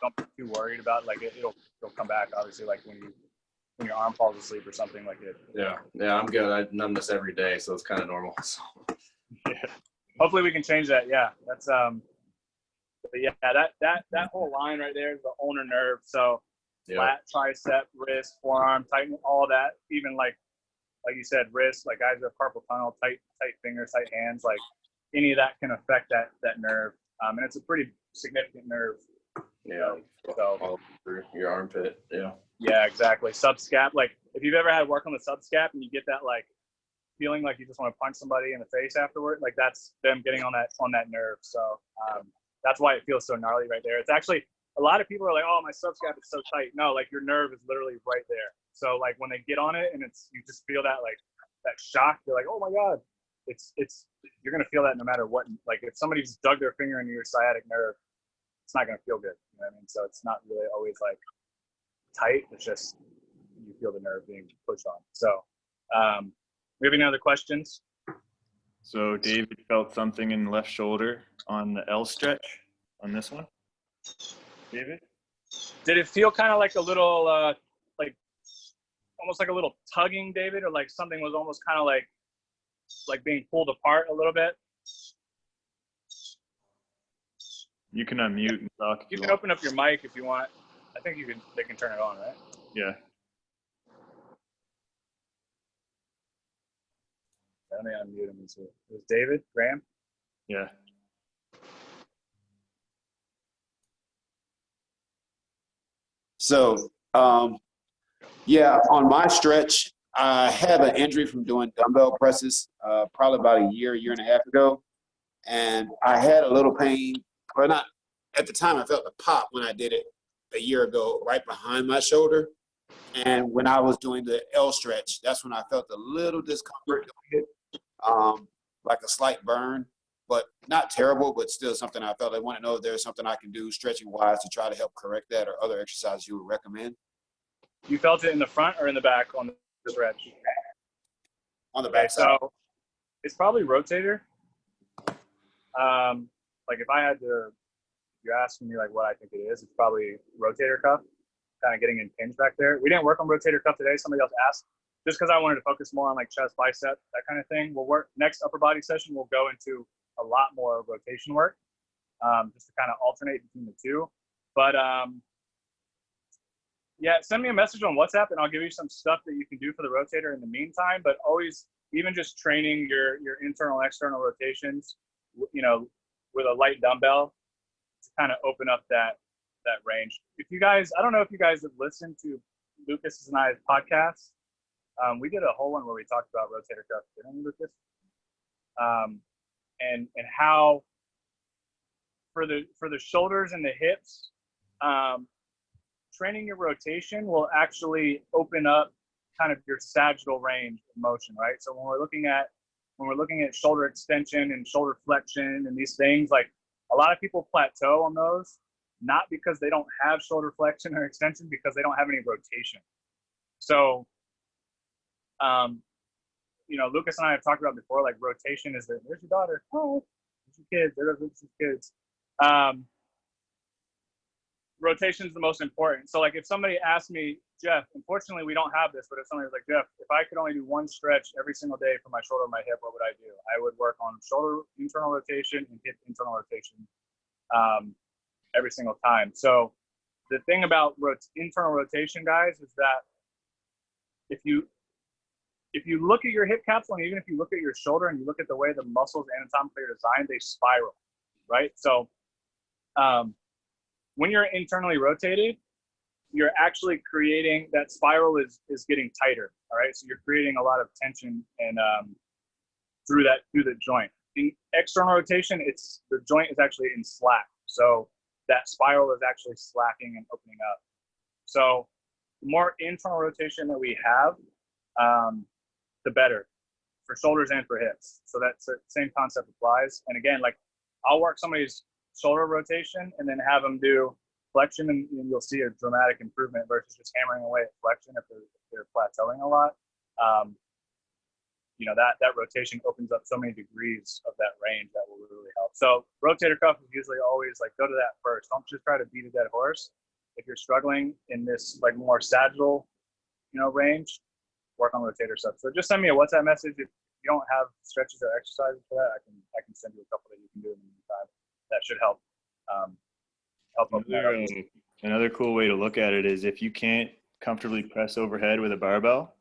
don't be too worried about like it'll come back obviously, like when your arm falls asleep or something like it. Yeah, I'm good. I numb this every day, so it's kind of normal. So. Yeah. Hopefully we can change that. Yeah, that's but yeah, that whole line right there is the ulnar nerve. So flat tricep, wrist, forearm, tighten all that. Even like you said, wrist, like guys who have carpal tunnel, tight fingers, tight hands, like any of that can affect that nerve. And it's a pretty significant nerve. Yeah. So all through your armpit. Yeah. Yeah, exactly. Subscap. Like if you've ever had work on the subscap and you get that like feeling like you just want to punch somebody in the face afterward, like that's them getting on that nerve. So that's why it feels so gnarly right there. It's actually, a lot of people are like, oh, my subscap is so tight. No, like your nerve is literally right there. So like when they get on it and you just feel that like that shock, you're like, oh my God, it's you're gonna feel that no matter what. Like if somebody's dug their finger into your sciatic nerve, it's not gonna feel good. You know what I mean? So it's not really always like tight. It's just you feel the nerve being pushed on. So we have any other questions? So David felt something in the left shoulder on the L stretch on this one. David? Did it feel kind of like a little, like almost like a little tugging, David, or like something was almost kind of like being pulled apart a little bit? You can unmute and talk. You can open up your mic if you want. I think they can turn it on, right? Yeah. Let me unmute him and see. It was David Graham? Yeah. So, yeah, on my stretch, I had an injury from doing dumbbell presses probably about a year and a half ago. And I had a little pain, but not at the time. I felt the pop when I did it a year ago, right behind my shoulder. And when I was doing the L stretch, that's when I felt a little discomfort doing it, like a slight burn, but not terrible, but still something I felt. I want to know if there's something I can do stretching wise to try to help correct that, or other exercises you would recommend. You felt it in the front or in the back on the stretch? On the back side. So it's probably rotator. Like if I had to, if you're asking me like what I think it is, it's probably rotator cuff, kind of getting impinged back there. We didn't work on rotator cuff today. Somebody else asked, just because I wanted to focus more on like chest, bicep, that kind of thing. We'll work next upper body session. We'll go into a lot more rotation work, just to kind of alternate between the two. But yeah, send me a message on WhatsApp and I'll give you some stuff that you can do for the rotator in the meantime. But always even just training your internal and external rotations, you know, with a light dumbbell to kind of open up that range. If you guys, I don't know if you guys have listened to Lucas's and I's podcast. We did a whole one where we talked about rotator cuff, didn't we, Lucas? And how for the shoulders and the hips, training your rotation will actually open up kind of your sagittal range of motion, right? So when we're looking at shoulder extension and shoulder flexion and these things, like a lot of people plateau on those, not because they don't have shoulder flexion or extension, because they don't have any rotation. So, you know, Lucas and I have talked about before, like rotation is there's your daughter. Oh, there's your kids. There's Lucas's kids. Rotation is the most important. So like if somebody asked me, Jeff, unfortunately we don't have this, but if somebody was like, Jeff, if I could only do one stretch every single day for my shoulder and my hip, what would I do? I would work on shoulder internal rotation and hip internal rotation every single time. So the thing about internal rotation, guys, is that if you look at your hip capsule, and even if you look at your shoulder and you look at the way the muscles anatomically are designed, they spiral, right? So when you're internally rotated, you're actually creating, that spiral is getting tighter, all right? So you're creating a lot of tension and through the joint. In external rotation, the joint is actually in slack. So that spiral is actually slacking and opening up. So the more internal rotation that we have, the better for shoulders and for hips. So that's the same concept applies. And again, like I'll work somebody's shoulder rotation and then have them do flexion, and you'll see a dramatic improvement versus just hammering away at flexion if they're plateauing a lot. You know, that rotation opens up so many degrees of that range that will really help. So rotator cuff is usually always like, go to that first. Don't just try to beat a dead horse. If you're struggling in this like more sagittal, you know, range, work on rotator stuff. So just send me a WhatsApp message. If you don't have stretches or exercises for that, I can send you a couple that you can do in the meantime. That should help. Another cool way to look at it is if you can't comfortably press overhead with a barbell,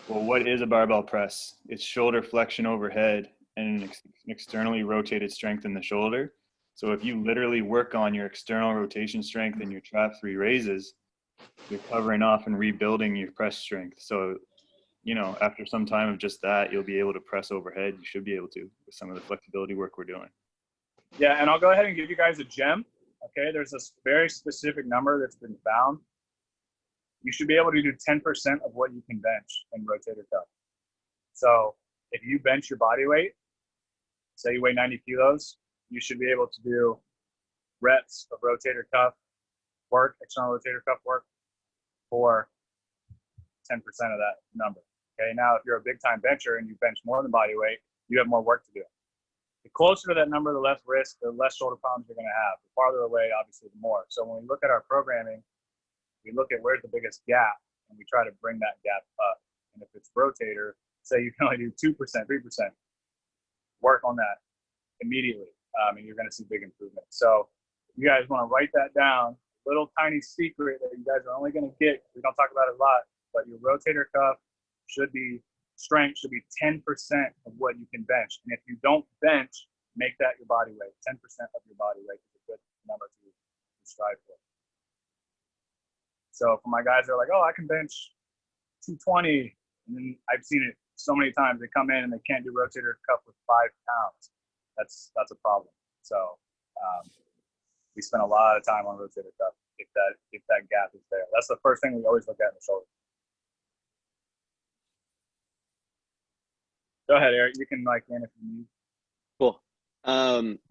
well, what is a barbell press? It's shoulder flexion overhead and an externally rotated strength in the shoulder. So if you literally work on your external rotation strength in your trap 3 raises, you're covering off and rebuilding your press strength. So, you know, after some time of just that, you'll be able to press overhead. You should be able to with some of the flexibility work we're doing. Yeah, and I'll go ahead and give you guys a gem. Okay, there's this very specific number that's been found. You should be able to do 10% of what you can bench in rotator cuff. So if you bench your body weight, say you weigh 90 kilos, you should be able to do reps of rotator cuff work, external rotator cuff work, for 10% of that number. Okay, now if you're a big time bencher and you bench more than body weight, you have more work to do. The closer to that number, the less risk, the less shoulder problems you're going to have. The farther away, obviously, the more. So when we look at our programming, we look at where's the biggest gap, and we try to bring that gap up. And if it's rotator, say you can only do 2%, 3%, work on that immediately, and you're going to see big improvement. So if you guys want to write that down, little tiny secret that you guys are only going to get, we don't talk about it a lot, but your rotator cuff strength should be 10% of what you can bench. And if you don't bench, make that your body weight. 10% of your body weight is a good number to strive for. So for my guys that are like, oh, I can bench 220, and then I've seen it so many times. They come in and they can't do rotator cuff with 5 pounds. That's a problem. So we spend a lot of time on rotator cuff if that gap is there. That's the first thing we always look at in the shoulder. Go ahead, Eric. You can mic in if you need. Cool.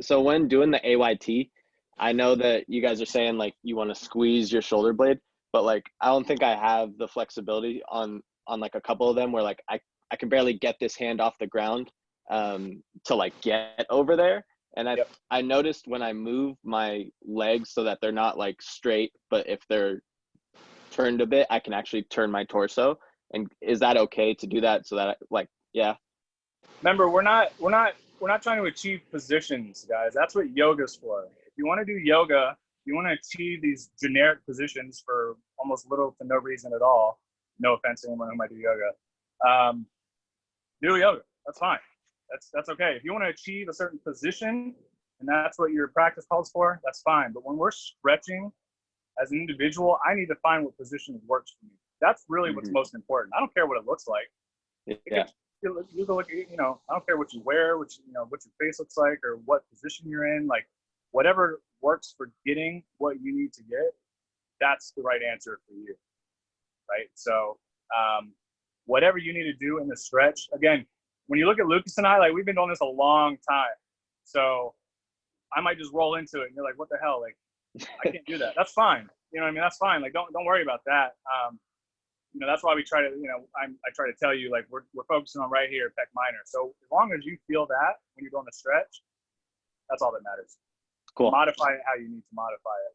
So when doing the AYT, I know that you guys are saying like you want to squeeze your shoulder blade, but like I don't think I have the flexibility on like a couple of them where like I can barely get this hand off the ground to like get over there. And I noticed when I move my legs so that they're not like straight, but if they're turned a bit, I can actually turn my torso. And is that okay to do that so that yeah? Remember, we're not trying to achieve positions, guys. That's what yoga's for. If you want to do yoga, you want to achieve these generic positions for almost little to no reason at all. No offense to anyone who might do yoga. do yoga. That's fine. That's okay. If you want to achieve a certain position and that's what your practice calls for, that's fine. But when we're stretching as an individual, I need to find what position works for me. That's really what's most important. I don't care what it looks like. Yeah. You can look at, I don't care what you wear, what your face looks like, or what position you're in. Like, whatever works for getting what you need to get, that's the right answer for you, right? So, whatever you need to do in the stretch. Again, when you look at Lucas and I, like, we've been doing this a long time. So I might just roll into it, and you're like, what the hell? Like, I can't do that. That's fine. You know what I mean? That's fine. Like, don't worry about that. That's why we try to, I try to tell you, like, we're focusing on right here, pec minor. So as long as you feel that when you're doing the stretch, that's all that matters. Cool. Modify it how you need to modify it.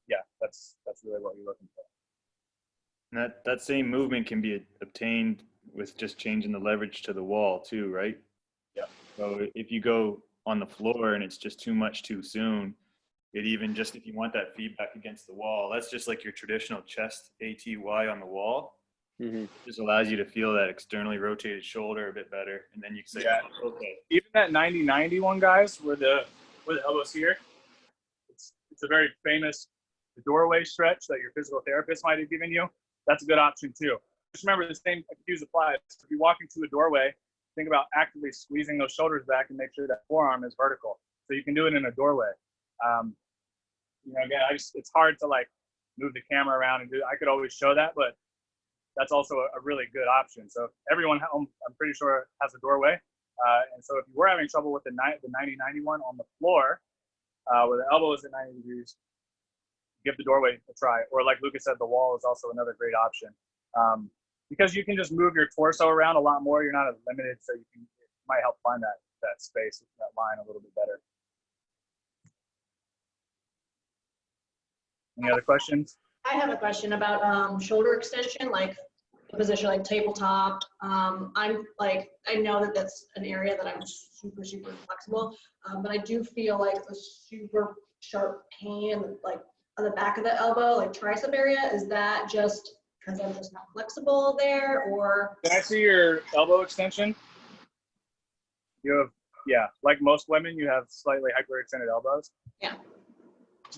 Yeah, that's really what you're looking for. And that same movement can be obtained with just changing the leverage to the wall too, right? Yeah. So if you go on the floor and it's just too much too soon, it even just, if you want that feedback against the wall, that's just like your traditional chest ATY on the wall. Mm-hmm. Just allows you to feel that externally rotated shoulder a bit better. And then you can say, Yeah. oh, okay. Even that 90-90 one, guys, where the elbow's here, it's a very famous doorway stretch that your physical therapist might have given you. That's a good option too. Just remember, the same cues apply. So if you walk into a doorway, think about actively squeezing those shoulders back and make sure that forearm is vertical. So you can do it in a doorway. Again, it's hard to like move the camera around and do. I could always show that, but that's also a really good option. So everyone home, I'm pretty sure, has a doorway. And so if you were having trouble with the 90-90 one on the floor, where the elbow is at 90 degrees, give the doorway a try. Or like Lucas said, the wall is also another great option. Because you can just move your torso around a lot more. You're not as limited, so it might help find that space, that line a little bit better. Any other questions? I have a question about shoulder extension, like a position like tabletop. I'm like, I know that that's an area that I'm super, super flexible, but I do feel like a super sharp pain, like on the back of the elbow, like tricep area. Is that just because I'm just not flexible there, or? Can I see your elbow extension? You have, yeah, like most women, you have slightly hyperextended elbows. Yeah.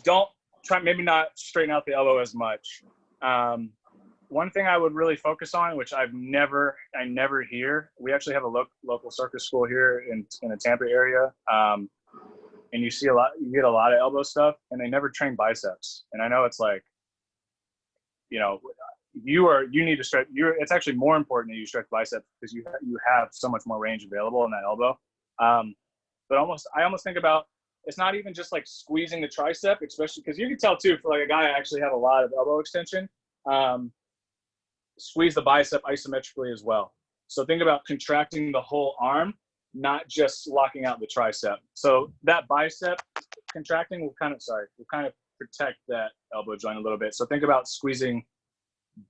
Don't try, maybe not straighten out the elbow as much. One thing I would really focus on, which I never hear, we actually have a local circus school here in the Tampa area. And you get a lot of elbow stuff, and they never train biceps. And I know it's like, you need to stretch. It's actually more important that you stretch biceps because you have so much more range available in that elbow. But I almost think about, it's not even just like squeezing the tricep, especially because you can tell too, for like a guy, I actually have a lot of elbow extension. Squeeze the bicep isometrically as well. So think about contracting the whole arm, not just locking out the tricep. So that bicep contracting will kind of protect that elbow joint a little bit. So think about squeezing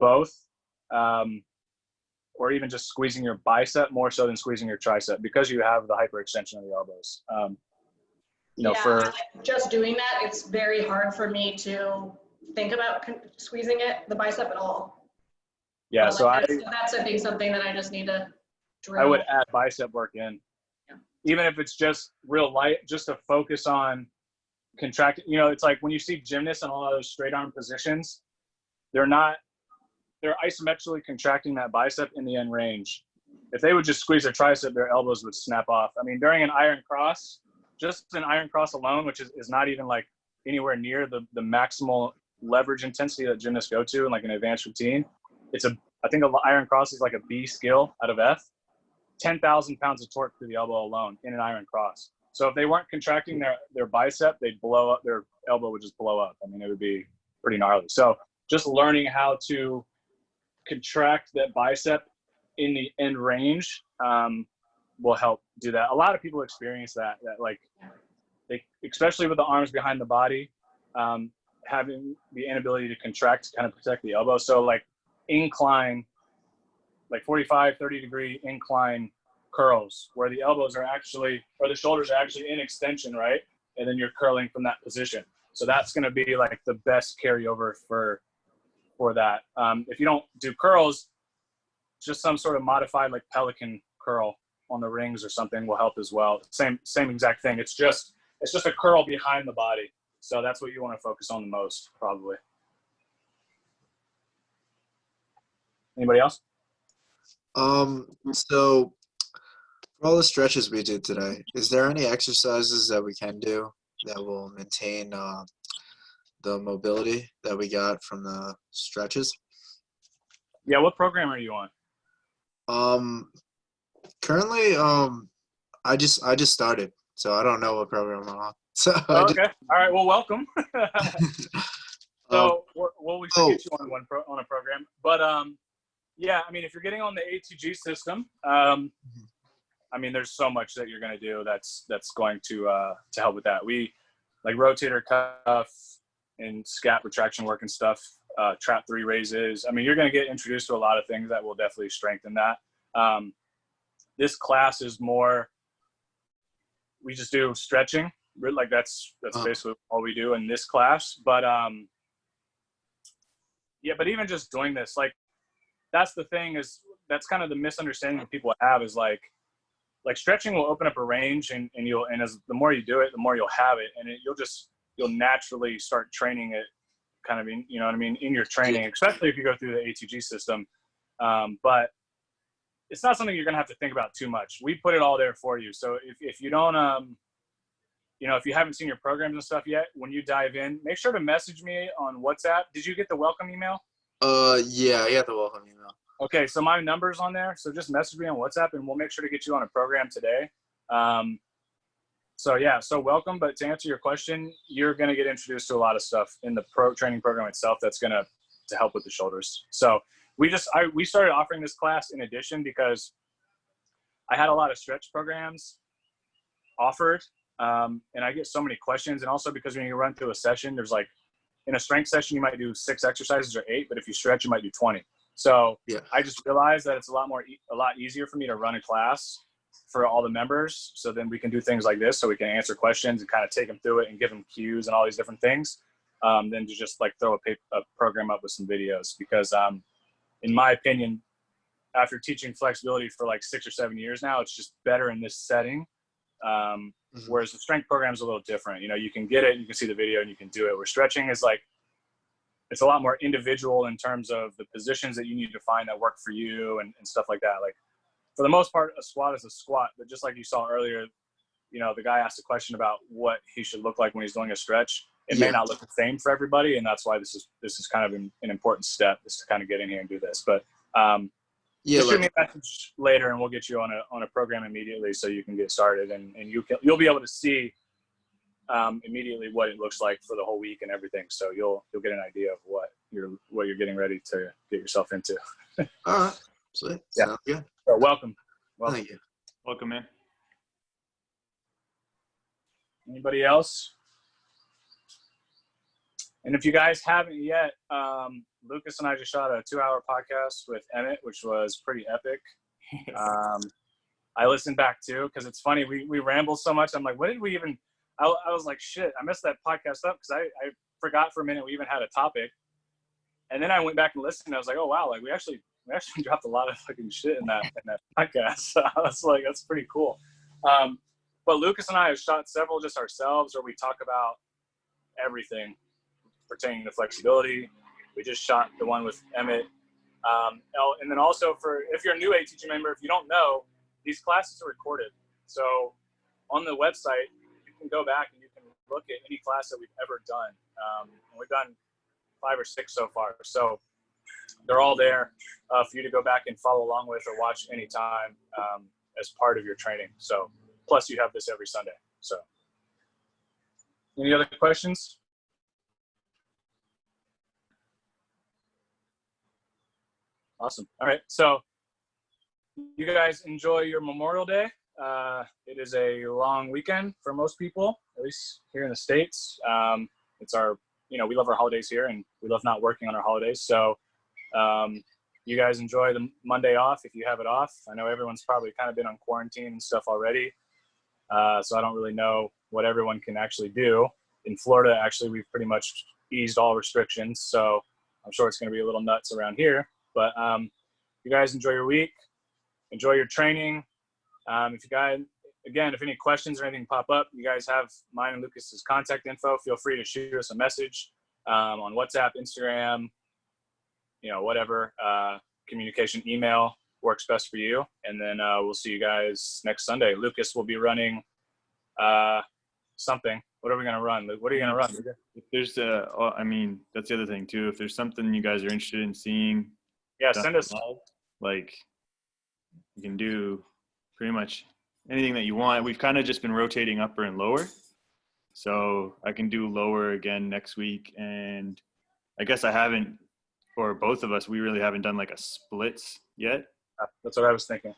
both, or even just squeezing your bicep more so than squeezing your tricep, because you have the hyperextension of the elbows. Just doing that, it's very hard for me to think about squeezing the bicep at all. Yeah, so that's I think something that I just need to drill. I would add bicep work in, even if it's just real light, just to focus on contracting. It's like when you see gymnasts in all of those straight arm positions, they're isometrically contracting that bicep in the end range. If they would just squeeze their tricep, their elbows would snap off. I mean, during an iron cross, just an iron cross alone, which is not even like anywhere near the maximal leverage intensity that gymnasts go to in like an advanced routine. I think an iron cross is like a B skill out of F. 10,000 pounds of torque through the elbow alone in an iron cross. So if they weren't contracting their bicep, they'd blow up. Their elbow would just blow up. I mean, it would be pretty gnarly. So just learning how to contract that bicep in the end range will help do that. A lot of people experience that like especially with the arms behind the body, having the inability to contract to kind of protect the elbow. So like incline, like 45, 30 degree incline curls where the elbows are actually, or the shoulders are actually in extension, right? And then you're curling from that position. So that's going to be like the best carryover for that. If you don't do curls, just some sort of modified like pelican curl on the rings or something will help as well. Same exact thing. It's just a curl behind the body. So that's what you want to focus on the most, probably. Anybody else? So for all the stretches we did today, is there any exercises that we can do that will maintain the mobility that we got from the stretches? Yeah, what program are you on? Currently, I just started, so I don't know what program I'm on. So Oh, okay. All right. Well, welcome. Um, So, well, we should get you on on a program. But yeah, I mean, if you're getting on the ATG system, I mean, there's so much that you're going to do that's going to help with that. We like rotator cuff and scap retraction work and stuff, trap 3 raises. I mean, you're going to get introduced to a lot of things that will definitely strengthen that. This class is more, we just do stretching. Like that's basically all we do in this class. But yeah, but even just doing this, like that's the thing is that's kind of the misunderstanding that people have is like stretching will open up a range and as the more you do it, the more you'll have it. And you'll naturally start training it kind of in, you know what I mean, in your training, especially if you go through the ATG system. But it's not something you're going to have to think about too much. We put it all there for you. So if you don't, you know, if you haven't seen your programs and stuff yet, when you dive in, make sure to message me on WhatsApp. Did you get the welcome email? Yeah, I got the welcome email. Okay, so my number's on there. So just message me on WhatsApp and we'll make sure to get you on a program today. So yeah, so welcome. But to answer your question, you're going to get introduced to a lot of stuff in the training program itself that's going to help with the shoulders. So we started offering this class in addition because I had a lot of stretch programs offered. And I get so many questions. And also because when you run through a session, there's like in a strength session, you might do 6 exercises or 8, but if you stretch, you might do 20. So yeah. I just realized that it's a lot easier for me to run a class for all the members. So then we can do things like this. So we can answer questions and kind of take them through it and give them cues and all these different things. Than to just like throw a program up with some videos, because in my opinion, after teaching flexibility for like 6 or 7 years now, it's just better in this setting. Whereas the strength program is a little different. You know, you can get it, you can see the video and you can do it. Where stretching is like, it's a lot more individual in terms of the positions that you need to find that work for you and stuff like that. Like for the most part, a squat is a squat, but just like you saw earlier, you know, the guy asked a question about what he should look like when he's doing a stretch. It may not look the same for everybody. And that's why this is kind of an important step, is to kind of get in here and do this. But just shoot me a message later and we'll get you on a program immediately so you can get started and you'll be able to see immediately what it looks like for the whole week and everything. So you'll get an idea of what you're getting ready to get yourself into. All right. Sweet. Yeah. Sounds good. So welcome. Thank you. Welcome, man. Anybody else? And if you guys haven't yet, Lucas and I just shot a 2-hour podcast with Emmett, which was pretty epic. I listened back too, because it's funny. We rambled so much. I'm like, what did we even, I was like, shit, I messed that podcast up because I forgot for a minute we even had a topic. And then I went back and listened and I was like, oh wow, like we actually dropped a lot of fucking shit in that podcast. So I was like, that's pretty cool. But Lucas and I have shot several just ourselves where we talk about everything pertaining to flexibility. We just shot the one with Emmett. And then also if you're a new ATG member, if you don't know, these classes are recorded. So on the website, you can go back and you can look at any class that we've ever done. And we've done 5 or 6 so far. So they're all there for you to go back and follow along with or watch anytime as part of your training. So plus you have this every Sunday. So any other questions? Awesome. All right. So you guys enjoy your Memorial Day. It is a long weekend for most people, at least here in the States. It's our, we love our holidays here and we love not working on our holidays. So you guys enjoy the Monday off if you have it off. I know everyone's probably kind of been on quarantine and stuff already. So I don't really know what everyone can actually do. In Florida, actually, we've pretty much eased all restrictions. So I'm sure it's going to be a little nuts around here. But you guys enjoy your week, enjoy your training. If you guys, again, if any questions or anything pop up, you guys have mine and Lucas's contact info. Feel free to shoot us a message on WhatsApp, Instagram, whatever communication, email works best for you. And then we'll see you guys next Sunday. Lucas will be running something. What are we going to run? What are you going to run? If there's that's the other thing too. If there's something you guys are interested in seeing, yeah, send us. Like, you can do pretty much anything that you want. We've kind of just been rotating upper and lower. So I can do lower again next week. And I guess I haven't, for both of us, we really haven't done like a splits yet. That's what I was thinking.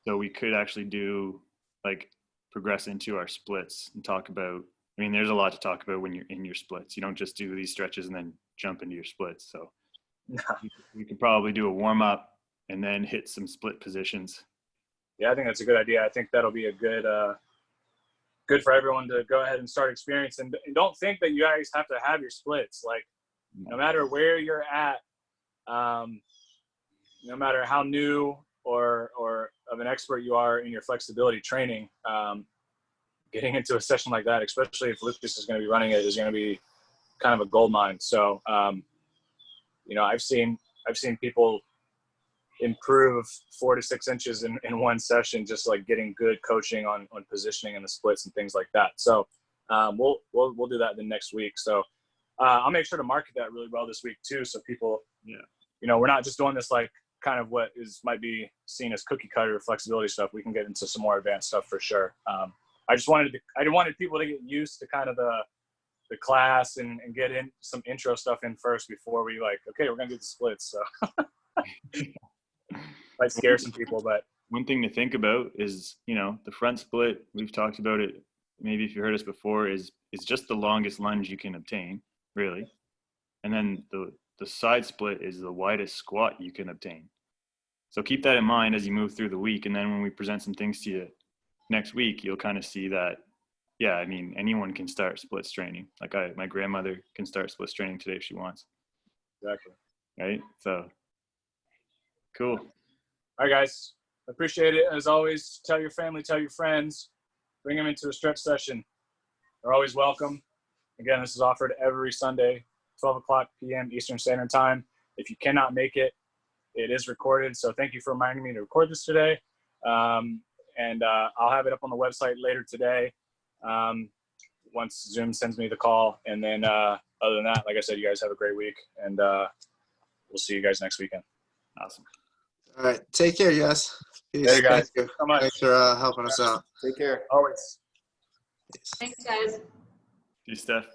So we could actually do like progress into our splits and talk about, there's a lot to talk about when you're in your splits. You don't just do these stretches and then jump into your splits. So we could probably do a warm up and then hit some split positions. Yeah, I think that's a good idea. I think that'll be a good for everyone to go ahead and start experiencing. And don't think that you guys have to have your splits. Like, no matter where you're at, no matter how new or of an expert you are in your flexibility training, getting into a session like that, especially if Lucas is going to be running it, is going to be kind of a gold mine. So, I've seen people improve 4 to 6 inches in one session, just like getting good coaching on positioning and the splits and things like that. So we'll do that the next week. So I'll make sure to market that really well this week too, so people, we're not just doing this like kind of what might be seen as cookie cutter flexibility stuff. We can get into some more advanced stuff for sure. I wanted people to get used to kind of the class and get in some intro stuff in first before we okay, we're gonna do the splits. So might scare some people, but one thing to think about is, the front split, we've talked about it, maybe if you heard us before, is just the longest lunge you can obtain, really. And then the side split is the widest squat you can obtain. So keep that in mind as you move through the week. And then when we present some things to you next week, you'll kind of see that, anyone can start splits training. Like my grandmother can start splits training today if she wants. Exactly. Right? So cool. All right, guys. Appreciate it. As always, tell your family, tell your friends, bring them into a stretch session. They're always welcome. Again, this is offered every Sunday, 12 o'clock p.m. Eastern Standard Time. If you cannot make it, it is recorded. So thank you for reminding me to record this today. And I'll have it up on the website later today once Zoom sends me the call. And then other than that, like I said, you guys have a great week. And we'll see you guys next weekend. Awesome. All right. Take care, you guys. Peace. Hey, guys. Thank you. So much. Thanks for helping us out. Take care. Always. Thanks, guys. See you, Steph.